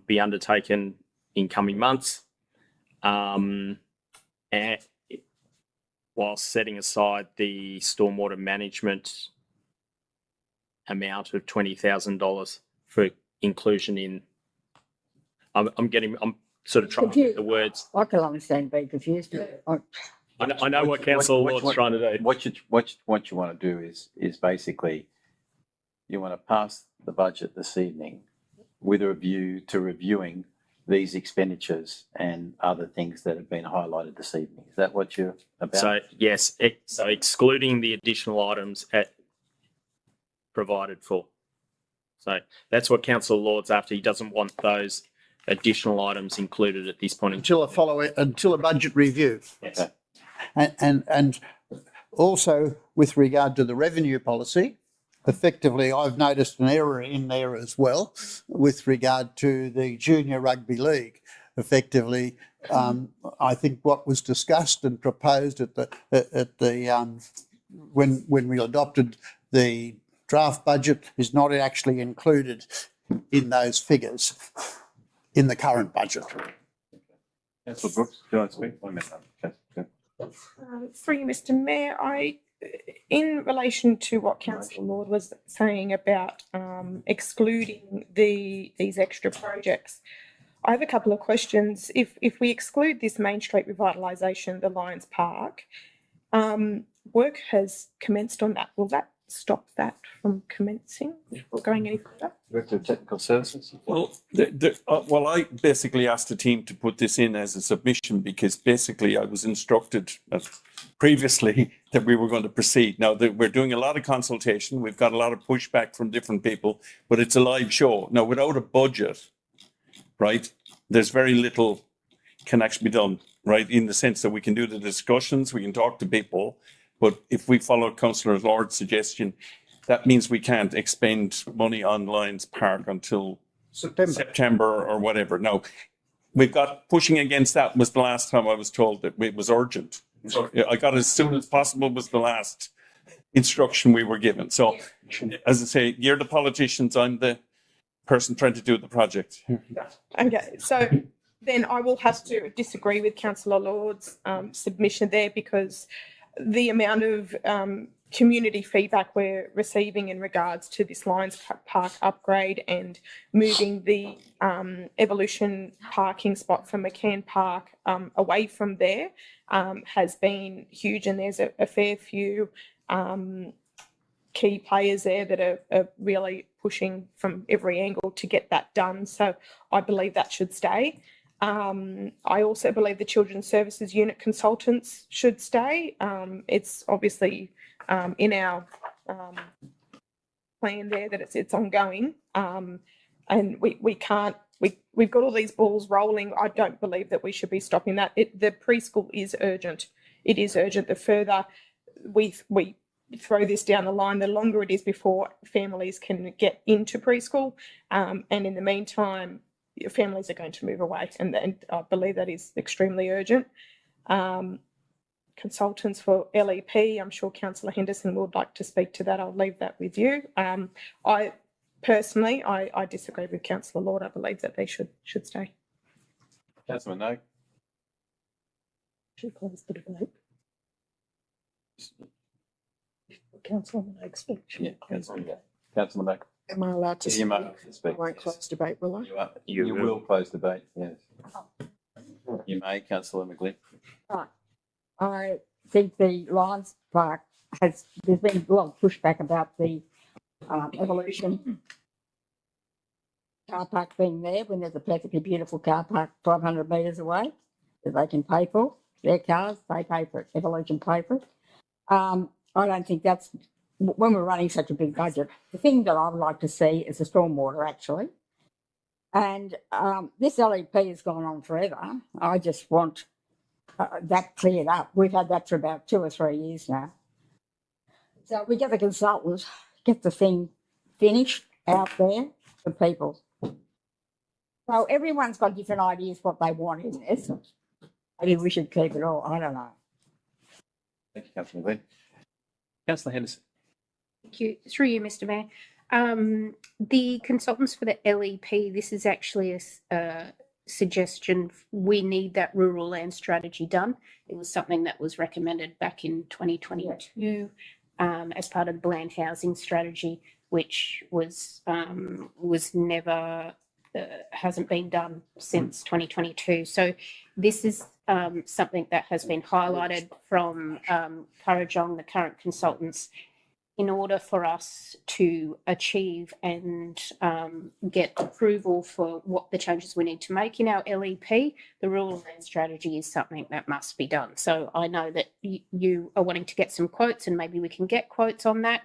be undertaken in coming months, and while setting aside the stormwater management amount of $20,000 for inclusion in. I'm sort of trying to get the words. I can understand being confused. I know what Councillor Lord's trying to do. What you want to do is basically you want to pass the budget this evening with a view to reviewing these expenditures and other things that have been highlighted this evening. Is that what you're about? So yes, so excluding the additional items provided for. So that's what Councillor Lord's after. He doesn't want those additional items included at this point Until a budget review. Yes. Okay. And also with regard to the revenue policy, effectively, I've noticed an error in there as well with regard to the Junior Rugby League. Effectively, I think what was discussed and proposed when we adopted the draft budget is not actually included in those figures in the current budget. Councillor Brooks, do you want to speak? 1 minute. Okay. Through you, Mr. Mayor, in relation to what Councillor Lord was saying about excluding these extra projects, I have a couple of questions. If we exclude this Main Street revitalisation, the Lions Park, work has commenced on that. Will that stop that from commencing or going any further? Director of Technical Services. Well, I basically asked the team to put this in as a submission because basically I was instructed previously that we were going to proceed. Now, we're doing a lot of consultation. We've got a lot of pushback from different people, but it's a live show. Now, without a budget, right, there's very little can actually be done, right, in the sense that we can do the discussions, we can talk to people, but if we follow Councillor Lord's suggestion, that means we can't expend money on Lions Park until September or whatever. Now, we've got pushing against that was the last time I was told that it was urgent. So I got as soon as possible was the last instruction we were given. So, as I say, you're the politicians, I'm the person trying to do the project. Okay, so then I will have to disagree with Councillor Lord's submission there, because the amount of community feedback we're receiving in regards to this Lions Park upgrade and moving the Evolution parking spot from McCann Park away from there has been huge, and there's a fair few key players there that are really pushing from every angle to get that done. So I believe that should stay. I also believe the Children's Services Unit consultants should stay. It's obviously in our plan there that it's ongoing, and we can't. We've got all these balls rolling. I don't believe that we should be stopping that. The preschool is urgent. It is urgent. The further we throw this down the line, the longer it is before families can get into preschool, and in the meantime, families are going to move away, and I believe that is extremely urgent. Consultants for LEP, I'm sure Councillor Henderson would like to speak to that. I'll leave that with you. I personally disagree with Councillor Lord. I believe that they should stay. Councillor Minogue. Should close the debate. Councillor Minogue speaks. Yeah, Councillor Minogue. Am I allowed to You speak? may speak. I won't close debate, will I? You are. You will close debate, yes. You may, Councillor McGlynn. Right. I think the Lions Park there's been a lot of pushback about the Evolution car park being there when there's a perfectly beautiful car park 500 metres away that they can pay for. Their cars, they pay for it. Evolution pay for it. I don't think that's, when we're running such a big budget, the thing that I would like to see is the stormwater actually. And this LEP has gone on forever. I just want that cleared up. We've had that for about 2 or 3 years now. So we get the consultants, get the thing finished out there for people. So everyone's got different ideas what they want in this. Maybe we should keep it all. I don't know. Thank you, Councillor McGlynn. Councillor Henderson. Thank you. Through you, Mr. Mayor. The consultants for the LEP, this is actually a suggestion. We need that rural land strategy done. It was something that was recommended back in 2022 as part of the land housing strategy, which was never hasn't been done since 2022. So this is something that has been highlighted from Kurrajong, the current consultants, in order for us to achieve and get approval for what the changes we need to make in our LEP. The rural land strategy is something that must be done. So I know that you are wanting to get some quotes, and maybe we can get quotes on that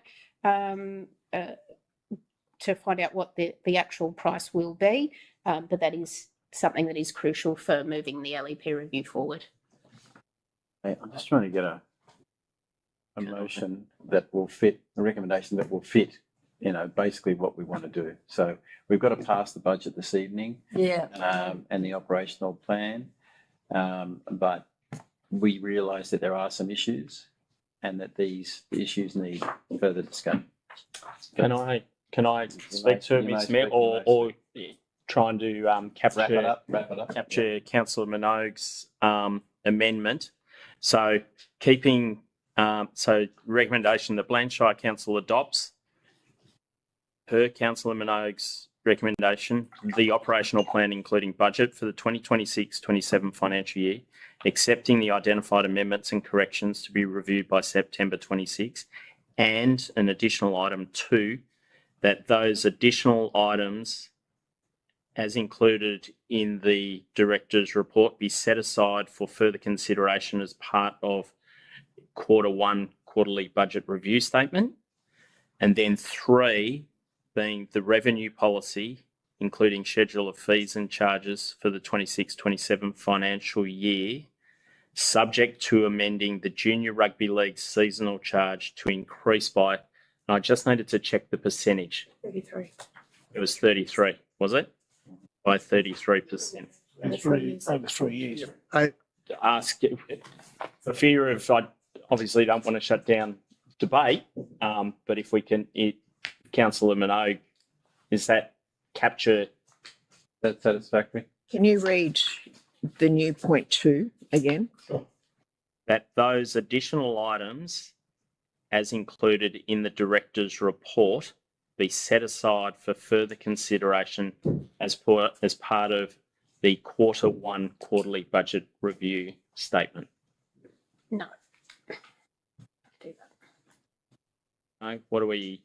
to find out what the actual price will be. But that is something that is crucial for moving the LEP review forward. Hey, I'm just trying to get a motion that will fit, a recommendation that will fit, basically what we want to do. So we've got to pass the budget this evening. Yeah. And the operational plan. But we realise that there are some issues and that these issues need further discussion. Can I speak to it, Mr. Mayor, or trying to capture Wrap it up. capture Councillor Minogue's amendment? So keeping recommendation that Shire Council adopts, per Councillor Minogue's recommendation, the operational plan including budget for the 2026-27 financial year, accepting the identified amendments and corrections to be reviewed by September 26, and an additional item 2, that those additional items as included in the director's report be set aside for further consideration as part of Q1 quarterly budget review statement. And then 3 being the revenue policy, including schedule of fees and charges for the 26-27 financial year, subject to amending the Junior Rugby League seasonal charge to increase by, and I just needed to check the percentage. 33. It was 33, was it? By 33%. Over 3 years. I ask, for fear of, I obviously don't want to shut down debate, but if we can, Councillor Minogue, is that capture That's satisfactory. Can you read the new point 2 again? that those additional items as included in the director's report be set aside for further consideration as part of the Q1 quarterly budget review statement. No. Do that. No, what do we?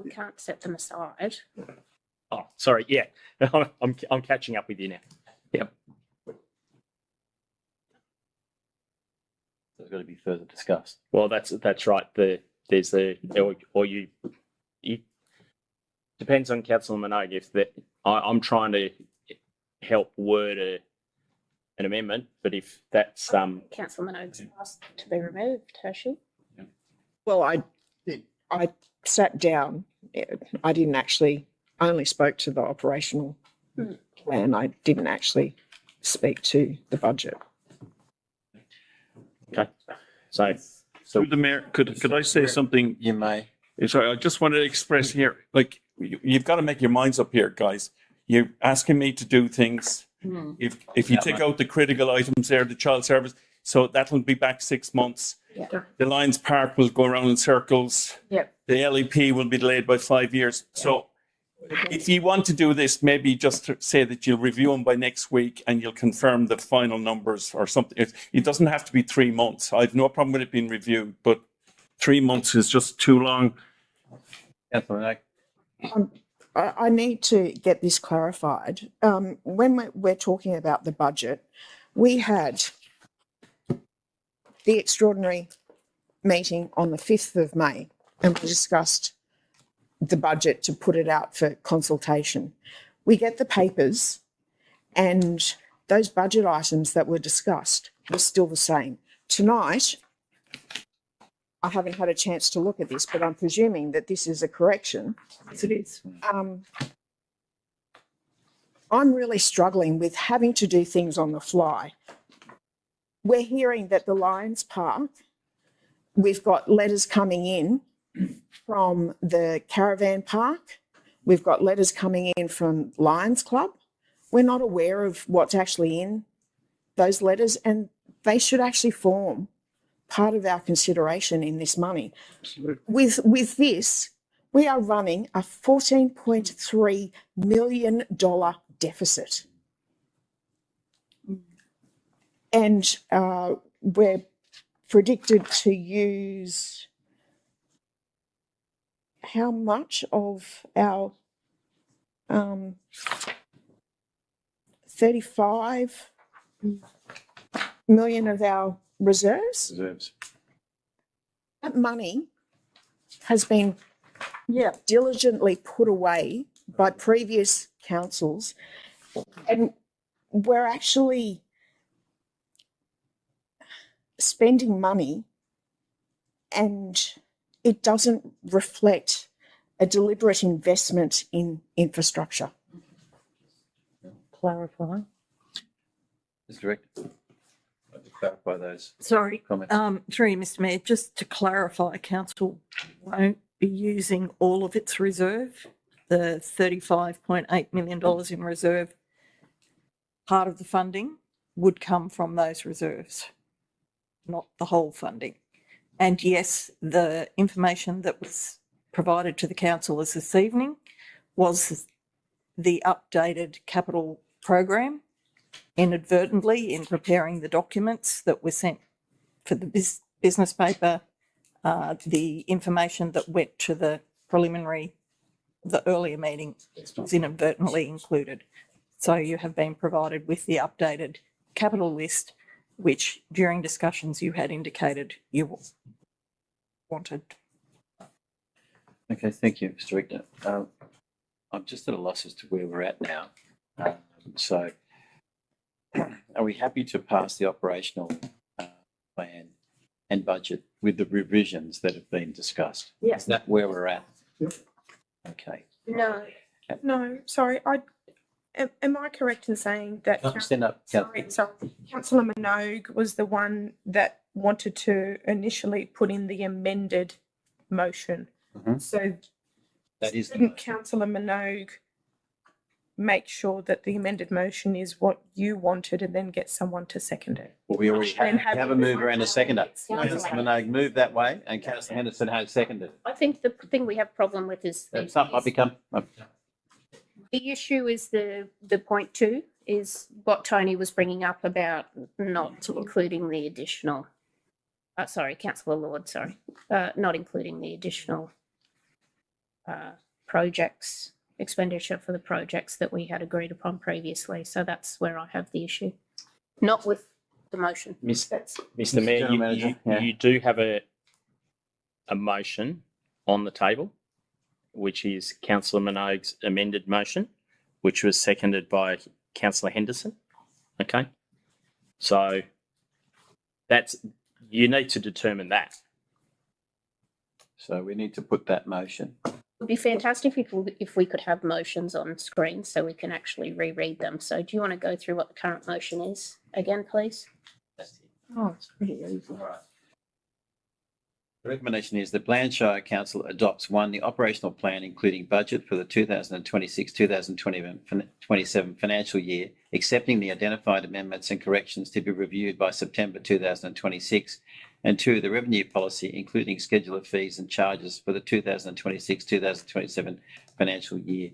We can't set them aside. Oh, sorry. Yeah, I'm catching up with you now. Yep. So it's got to be further discussed. Well, that's right. There's you depends on Councillor Minogue if that I'm trying to help word an amendment, but if that's Councillor Minogue's asked to be removed, has she? Well, I sat down. I didn't actually, I only spoke to the operational plan. I didn't actually speak to the budget. okay. So Through the mayor, could I say something? You may. Sorry, I just wanted to express here, like, you've got to make your minds up here, guys. You're asking me to do things. If you take out the critical items there, the child service, so that'll be back 6 months. Yeah. The Lions Park will go around in circles. Yep. The LEP will be delayed by 5 years. So if you want to do this, maybe just to say that you'll review them by next week and you'll confirm the final numbers or something. It doesn't have to be 3 months. I have no problem with it being reviewed, but 3 months is just too long. Councillor Minogue. I need to get this clarified. When we're talking about the budget, we had the extraordinary meeting on the 5th of May and we discussed the budget to put it out for consultation. We get the papers and those budget items that were discussed were still the same. Tonight, I haven't had a chance to look at this, but I'm presuming that this is a correction. Yes, it is. I'm really struggling with having to do things on the fly. We're hearing that the Lions Park, we've got letters coming in from the Caravan Park. We've got letters coming in from Lions Club. We're not aware of what's actually in those letters, and they should actually form part of our consideration in this money. With this, we are running a $14.3 million deficit. And we're predicted to use how much of our 35 million of our reserves? That money has been diligently put away by previous councils, and we're actually spending money and it doesn't reflect a deliberate investment in infrastructure. Clarify. Mr. Director. I'd like to clarify those Sorry, comments. through you, Mr. Mayor, just to clarify, council won't be using all of its reserve, the $35.8 million in reserve. Part of the funding would come from those reserves, not the whole funding. And yes, the information that was provided to the councillors this evening was the updated capital program. Inadvertently, in preparing the documents that were sent for the business paper, the information that went to the preliminary, the earlier meeting was inadvertently included. So you have been provided with the updated capital list, which during discussions you had indicated you wanted. Okay, thank you, Mr. Director. I'm just at a loss as to where we're at now. So are we happy to pass the operational plan and budget with the revisions that have been discussed? Yes. Is that where we're at? Yep. Okay. No, sorry. Am I correct in saying that? Stand up. Sorry, Councillor Minogue was the one that wanted to initially put in the amended motion. Mhm. So That is the didn't motion. Councillor Minogue make sure that the amended motion is what you wanted and then get someone to second it. Well, we already And have a mover and a seconder. Yeah. Councillor Minogue moved that way and Councillor Henderson has seconded. I think the thing we have problem with is That's not, I become, the issue is the point two is what Tony was bringing up about not including the additional. Sorry, Councillor Lord. Sorry, not including the additional projects expenditure for the projects that we had agreed upon previously. So that's where I have the issue, not with the motion. Mr. Mayor, General Manager, yeah. you do have a motion on the table, which is Councillor Minogue's amended motion, which was seconded by Councillor Henderson. Okay, so you need to determine that. so we need to put that motion. It would be fantastic if we could have motions on screen so we can actually reread them. So do you want to go through what the current motion is again, please? Oh, it's pretty easy. The recommendation is that Bland Shire Council adopts the operational plan, including budget for the 2026-2027 financial year, accepting the identified amendments and corrections to be reviewed by September 2026, and 2, the revenue policy, including schedule of fees and charges for the 2026-2027 financial year.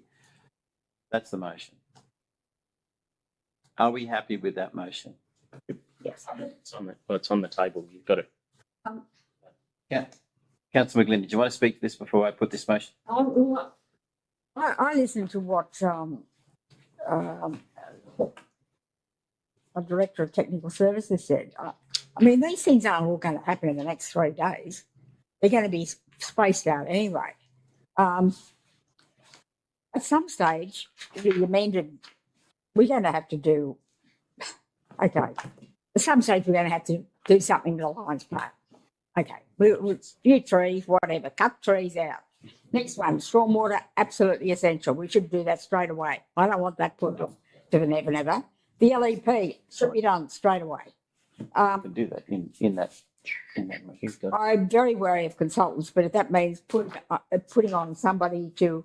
That's the motion. Are we happy with that motion? Yes. It's on the table. You've got it. Yeah. Councillor McGlynn, did you want to speak to this before I put this motion? I listened to what a director of technical services said. I mean, these things aren't all going to happen in the next 3 days. They're going to be spaced out anyway. At some stage, the amended, we're going to have to do, okay, at some stage we're going to have to do something to the Lions Park. Okay, we'll year trees, whatever, cut trees out. Next one, stormwater, absolutely essential. We should do that straight away. I don't want that put off to the never, never. The LEP should be done straight away. We can do that in that motion. I'm very wary of consultants, but if that means putting on somebody to,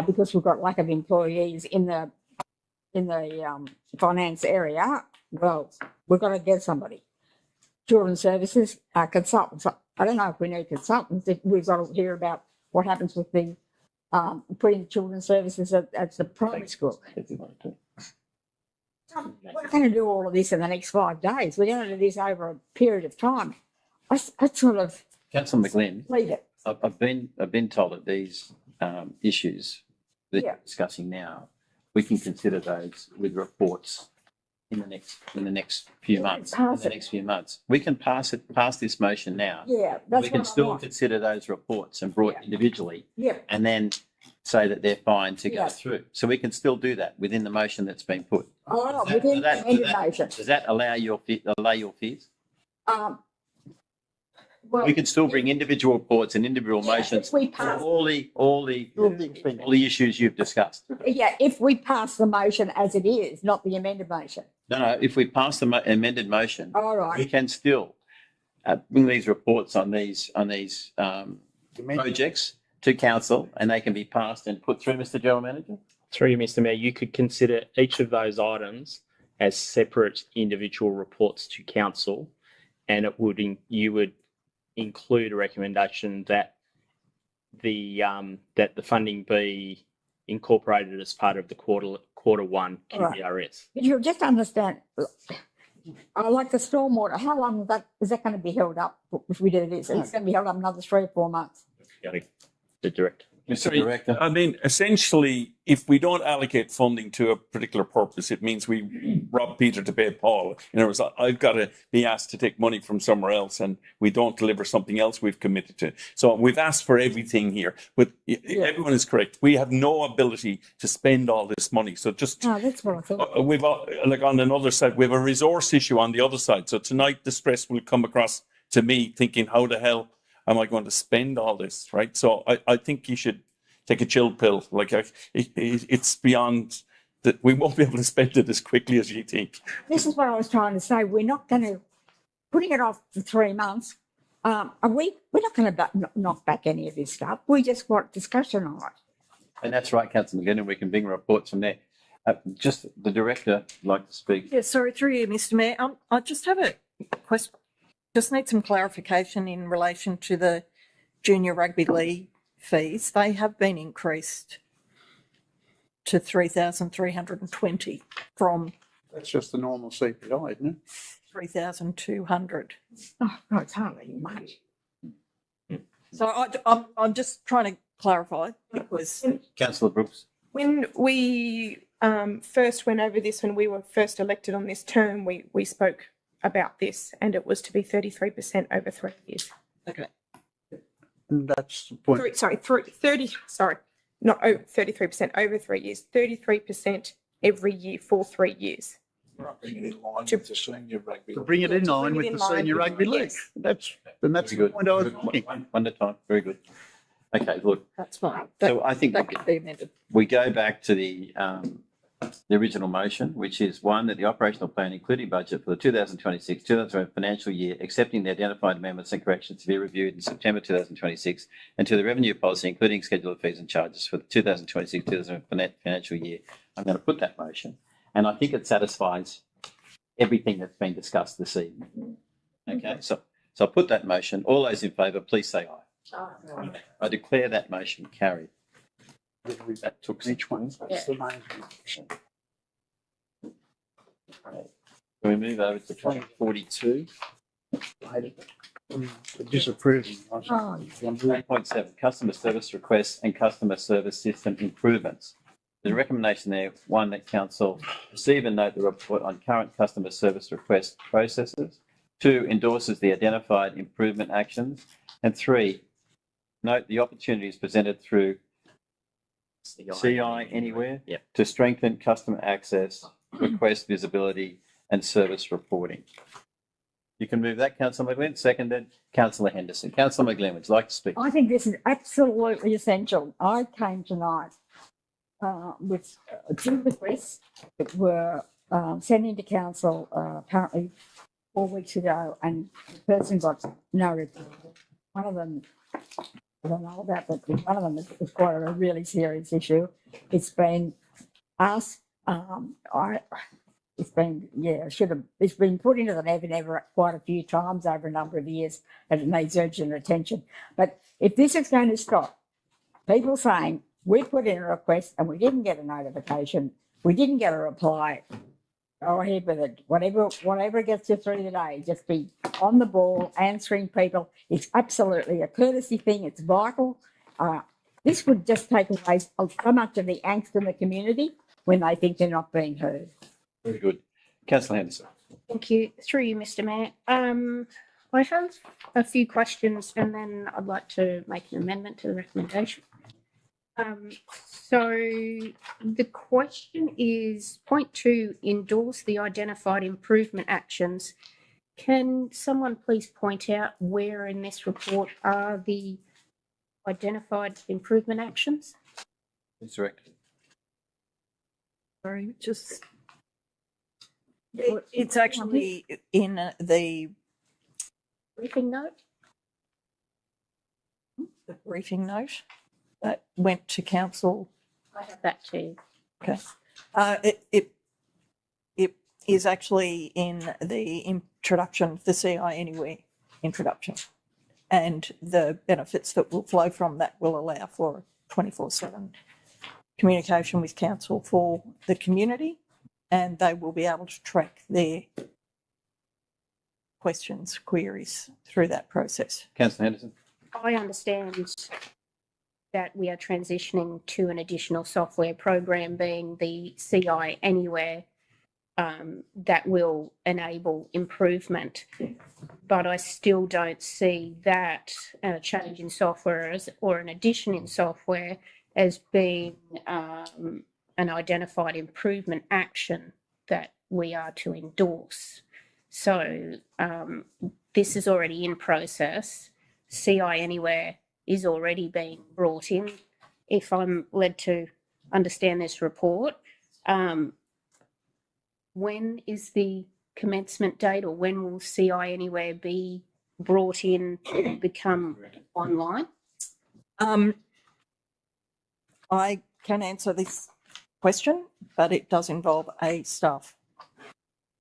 because we've got lack of employees in the finance area, well, we've got to get somebody. Children's services, consultants. I don't know if we need consultants. If we've got to hear about what happens with the putting children's services at the primary school. We're not going to do all of this in the next 5 days. We're going to do this over a period of time. I sort of Councillor McGlynn, leave it. I've been told that these issues that you're discussing now, we can consider those with reports in the next few months. We can pass this motion now. Yeah, that's We can what I still want. consider those reports and brought individually, Yeah, and then say that they're fine to go Yeah. through. So we can still do that within the motion that's been put. oh, Does within the that- amended motion. Does that allow your fears? Well, We can still bring individual reports and individual yeah, motions if we for pass, all the issues you've discussed. yeah, if we pass the motion as it is, not the amended motion. No, if we pass the amended motion, All we right. can still bring these reports on these projects to council, and they can be passed and put through, Mr. General Manager. Through you, Mr. Mayor, you could consider each of those items as separate individual reports to council, and you would include a recommendation that the funding be incorporated as part of the quarter one Right. QBRS. But you'll just understand, I like the stormwater. How long is that going to be held up if we do this? It's going to be held up another 3 or 4 months. The director. Mr. Director. I mean, essentially, if we don't allocate funding to a particular purpose, it means we rob Peter to pay Paul. In other words, I've got to be asked to take money from somewhere else, and we don't deliver something else we've committed to. So we've asked for everything here, but everyone is correct. We have no ability to spend all this money. So just No, that's what I thought. we've like on another side, we have a resource issue on the other side. So tonight, the stress will come across to me thinking, how the hell am I going to spend all this, right? So I think you should take a chill pill. Like it's beyond that. We won't be able to spend it as quickly as you think. This is what I was trying to say. We're not going to, putting it off for 3 months, we're not going to knock back any of this stuff. We just want discussion on it. And that's right, Councillor McGinn, and we can bring reports from there. Just the director would like to speak. Yeah, sorry, through you, Mr. Mayor. I just have a question. Just need some clarification in relation to the junior rugby league fees. They have been increased to 3,320 from That's just the normal CPI, isn't it? 3,200. Oh, no, it's hardly much. So I'm just trying to clarify because Councillor Brooks. When we first went over this, when we were first elected on this term, we spoke about this, and it was to be 33% over 3 years. okay. And that's the point. 33% over 3 years, 33% every year for 3 years. Bring it in line with the senior rugby. To bring it in line with the senior rugby league. Yes. That's the Very good. point I was making. One at a time. Very good. Okay, look. That's fine. So I think That could be amended. we go back to the original motion, which is one, that the operational plan, including budget for the 2026-2027 financial year, accepting the identified amendments and corrections to be reviewed in September 2026, and to the revenue policy, including schedule of fees and charges for the 2026-2027 financial year. I'm going to put that motion, and I think it satisfies everything that's been discussed this evening. Okay, so I'll put that motion. All those in favour, please say aye. I declare that motion carried. That took each one. Can we move over to 2042? Disapproving. Oh, 1.7, customer service requests and customer service system improvements. There's a recommendation there, one, that council receive and note the report on current customer service request processes. 2, endorses the identified improvement actions. And 3, note the opportunities presented through CI Anywhere to strengthen customer access, request visibility and service reporting. You can move that, Councillor McGlynn. Seconded, Councillor Henderson. Councillor McGlynn, would you like to speak? I think this is absolutely essential. I came tonight with 2 requests that were sent into council apparently 4 weeks ago, and the person got no reply. One of them, I don't know about, but one of them is quite a really serious issue. It's been asked, it's been put into the Never Never quite a few times over a number of years, and it needs urgent attention. But if this is going to stop people saying, we put in a request and we didn't get a notification, we didn't get a reply, go ahead with it. Whatever gets you through the day, just be on the ball, answering people. It's absolutely a courtesy thing. It's vital. This would just take away so much of the angst in the community when they think they're not being heard. Very good. Councillor Henderson. Thank you. Through you, Mr. Mayor. I have a few questions, and then I'd like to make an amendment to the recommendation. So the question is, point 2, endorse the identified improvement actions. Can someone please point out where in this report are the identified improvement actions? Please direct. Sorry, just. It's actually in the Briefing note? briefing note that went to council. I have that too. Okay. It is actually in the introduction, the CI Anywhere introduction, and the benefits that will flow from that will allow for 24/7 communication with council for the community, and they will be able to track their questions, queries through that process. Councillor Henderson. I understand that we are transitioning to an additional software program, being the CI Anywhere, that will enable improvement. But I still don't see that a change in software or an addition in software as being an identified improvement action that we are to endorse. So this is already in process. CI Anywhere is already being brought in. If I'm led to understand this report, when is the commencement date, or when will CI Anywhere be brought in to become online? I can answer this question, but it does involve a staff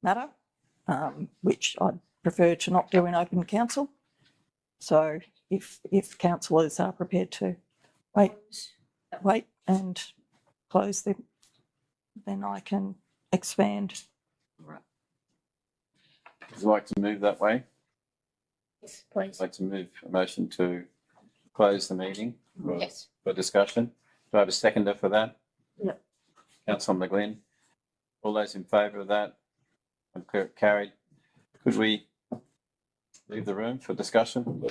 matter, which I'd prefer to not do in open council. So if councillors are prepared to wait and close them, then I can expand. Would you like to move that way? Yes, please. I'd like to move a motion to close the meeting Yes. for discussion. Do I have a seconder for that? Yep. Councillor McGlynn. All those in favour of that? Carried. Could we leave the room for discussion?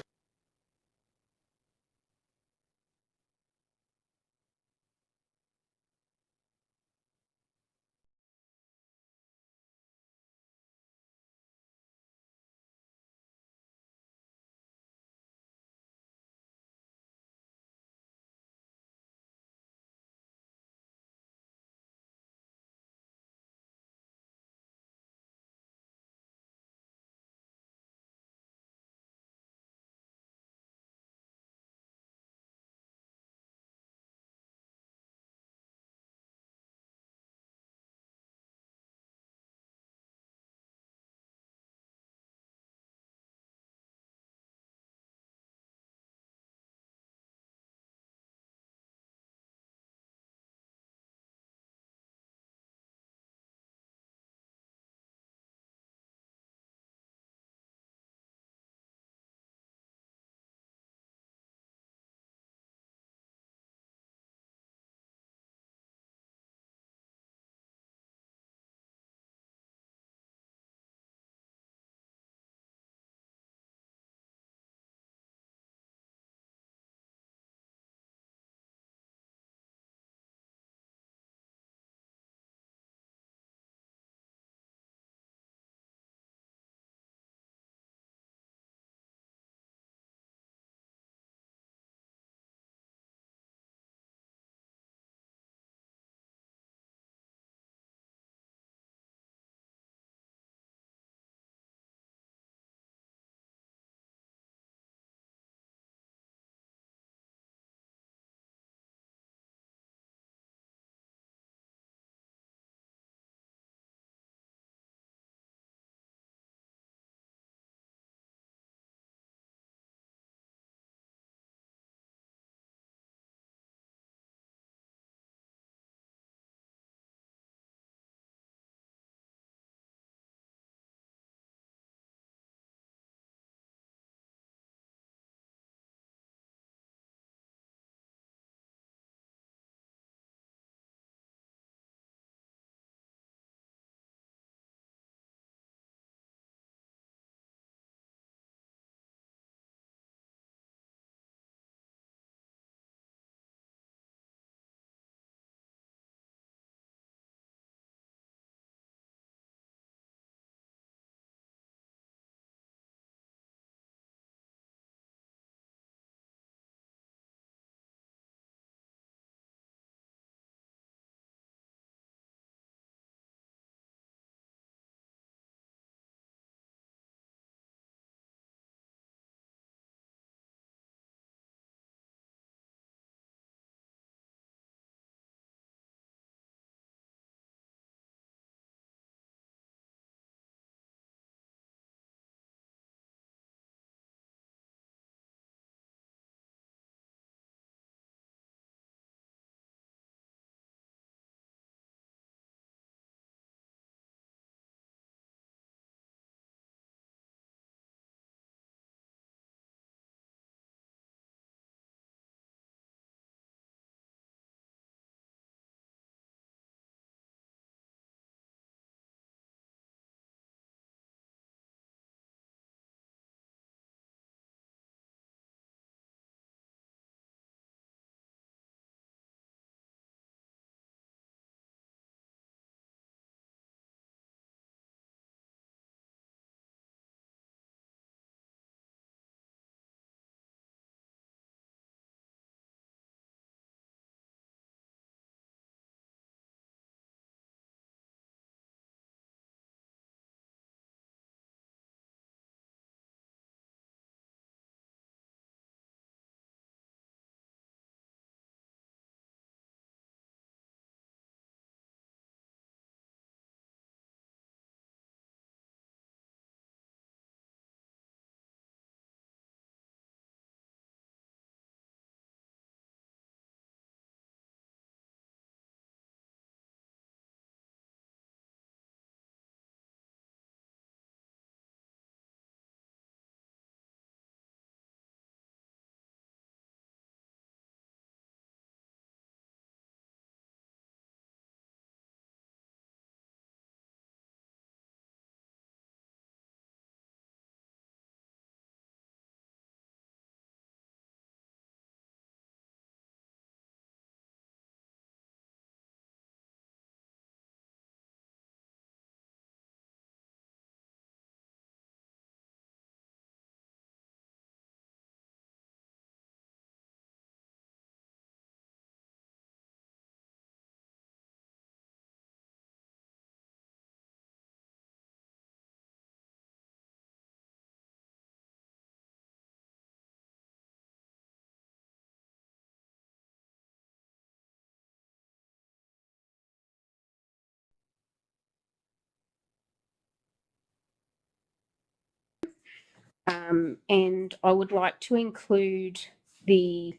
And I would like to include it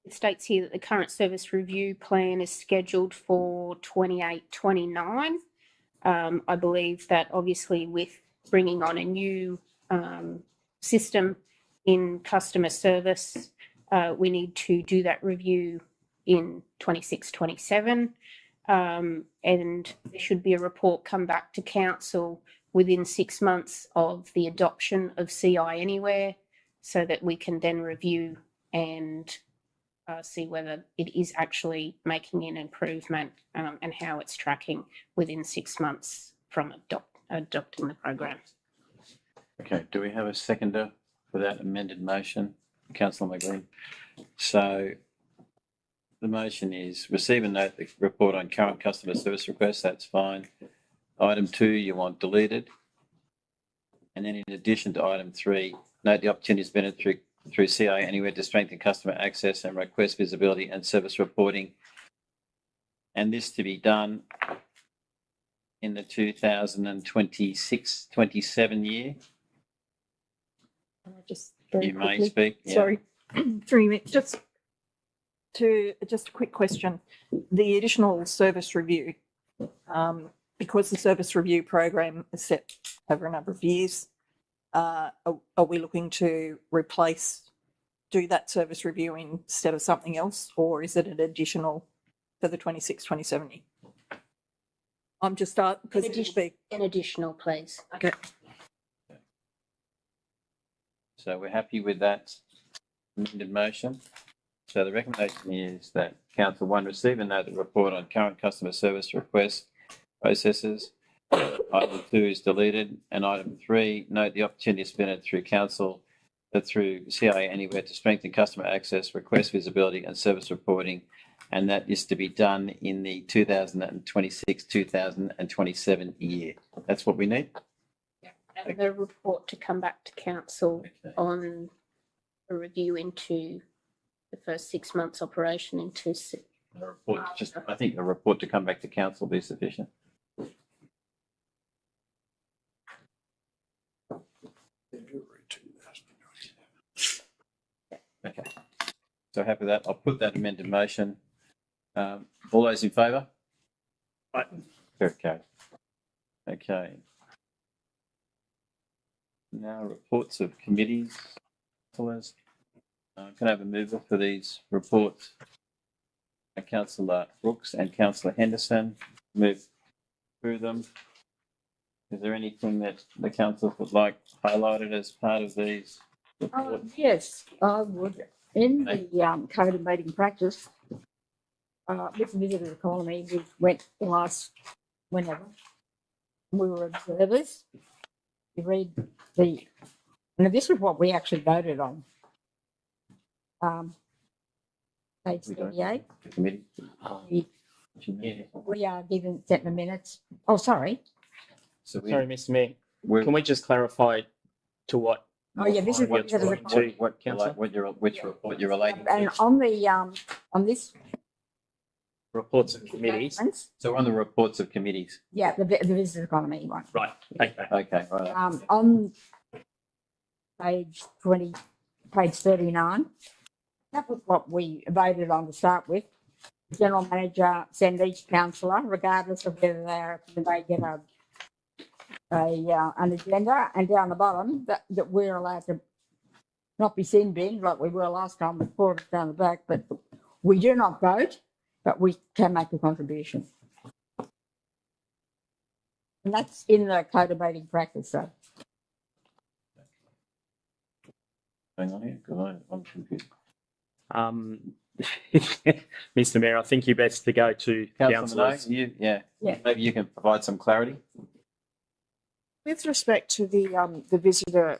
states here that the current service review plan is scheduled for 28-29. I believe that obviously with bringing on a new system in customer service, we need to do that review in 26-27. And there should be a report come back to council within 6 months of the adoption of CI Anywhere, so that we can then review and see whether it is actually making an improvement and how it's tracking within 6 months from adopting the program. Okay, do we have a seconder for that amended motion? Councillor McGlynn. So the motion is receive and note the report on current customer service requests. That's fine. Item 2, you want deleted. And then in addition to item 3, note the opportunities been through CI Anywhere to strengthen customer access and request visibility and service reporting. And this to be done in the 2026-27 year. Just very You may quickly. speak. Yeah. Sorry, 3 minutes. Just a quick question. The additional service review, because the service review program is set over a number of years, are we looking to do that service review instead of something else, or is it an additional for the 26-27 year? I'm just because it will be An additional, please. okay. So we're happy with that amended motion. So the recommendation is that Council 1 receive and note the report on current customer service request processes. Item 2 is deleted, and item 3, note the opportunity spent through Council through CI Anywhere to strengthen customer access, request visibility and service reporting, and that is to be done in the 2026-2027 year. That's what we need. And the report to come back to council on a review into the first 6 months operation into The report, I think the report to come back to council will be sufficient. Okay. So happy with that. I'll put that amended motion. All those in favour? Aye. Okay. Okay. Now reports of committees. Councillors. Can I have a mover for these reports? Councillor Brooks and Councillor Henderson. Move through them. Is there anything that the council would like highlighted as part of these reports? Yes, I would. In the code of meeting practice, with the visitor economy, we went the last whenever we were observers. You read and this is what we actually voted on. Page 38. The committee? We are given set the minutes. Oh, sorry. So Sorry, Mr. Mayor. we're, Can we just clarify to what? Oh, yeah, this is what visitor you're economy. to, Councillor? which report you're relating And to? on this, Reports of committees. So we're on the reports of committees. yeah, the visitor economy one. Right, okay. Okay, right. On page 39, that was what we voted on to start with. The General manager send each councillor, regardless of whether they get an agenda, and down the bottom that we're allowed to not be sin binned like we were last time with 4 of us down the back, but we do not vote, but we can make a contribution. And that's in the code of meeting practice, so. Hang on here, because I'm confused. Mr. Mayor, I think you're best to go to Councillor councillors. Minogue, Yeah. maybe you can provide some clarity. With respect to the visitor,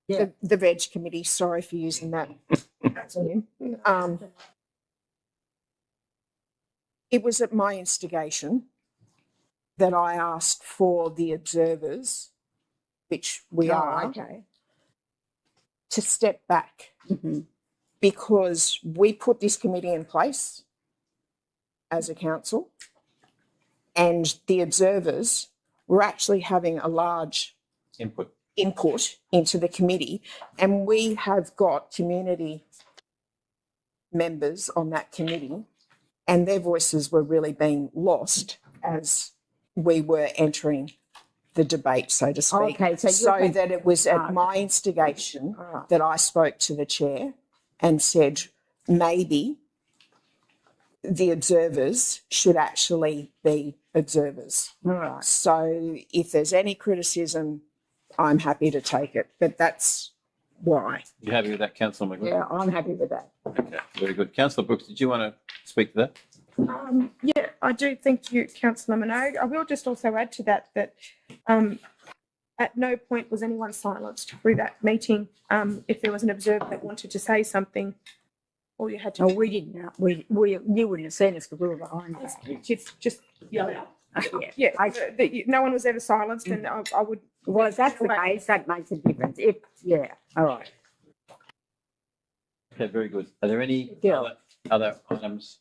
Yeah. the Veg Committee, sorry for using that acronym. It was at my instigation that I asked for the observers, which we are, Okay. to step back Mhm. because we put this committee in place as a council, and the observers were actually having a large Input. input into the committee, and we have got community members on that committee, and their voices were really being lost as we were entering the debate, so to speak. Okay, so so you're that it was at Oh, my instigation all right. that I spoke to the chair and said maybe the observers should actually be observers. All right. So if there's any criticism, I'm happy to take it, but that's why. You happy with that, Councillor McGuinn? Yeah, I'm happy with that. Okay, very good. Councillor Brooks, did you want to speak to that? Yeah, I do. Thank you, Councillor Minogue. I will just also add to that at no point was anyone silenced through that meeting. If there was an observer that wanted to say something, all you had to Oh, do we didn't know. We you wouldn't have seen us because we were behind us. just yell out. Yeah. Yeah, no one was ever silenced, and I would. Well, if that's the case, that makes a difference. Yeah, all right. Okay, very good. Are there any Yeah. other items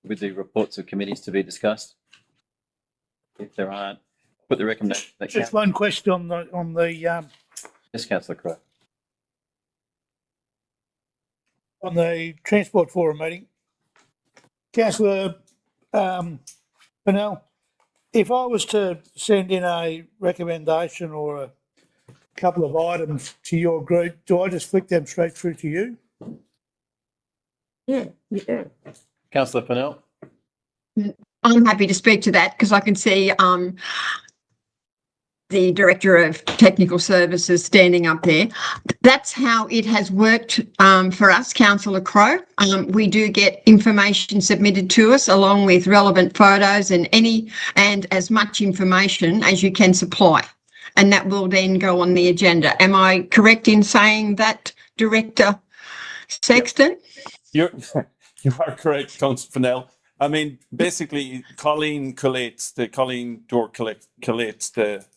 with the reports of committees to be discussed? If there aren't, put the recommendation. That Just one question on the Yes, Councillor Crowe. on the Transport Forum meeting. Councillor Pennell, if I was to send in a recommendation or a couple of items to your group, do I just flick them straight through to you? Yeah, you do. Councillor Fennell. I'm happy to speak to that because I can see the Director of Technical Services standing up there. That's how it has worked for us, Councillor Crowe. We do get information submitted to us along with relevant photos and as much information as you can supply. And that will then go on the agenda. Am I correct in saying that, Director Sexton? You are correct, Councillor Fennell. I mean, basically, Colleen collates the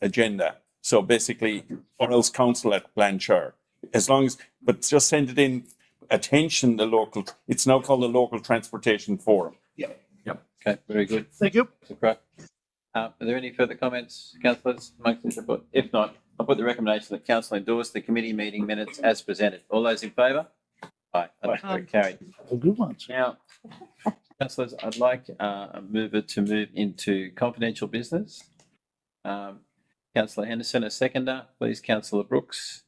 agenda. So basically, or else council at Shire. As long as, but just send it in, attention the local, it's now called the Local Transportation Forum. Yep. Okay, very good. Thank you. Are there any further comments, councillors, amongst this report? If not, I'll put the recommendation that council endorse the committee meeting minutes as presented. All those in favour? Aye. That's carried. Good ones. Now, councillors, I'd like a mover to move into confidential business. Councillor Henderson, a seconder, please. Councillor Brooks.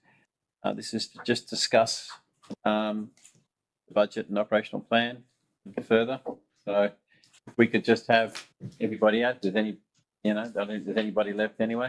This is to just discuss the budget and operational plan further. So if we could just have everybody out. Does any, I don't think there's anybody left anyway.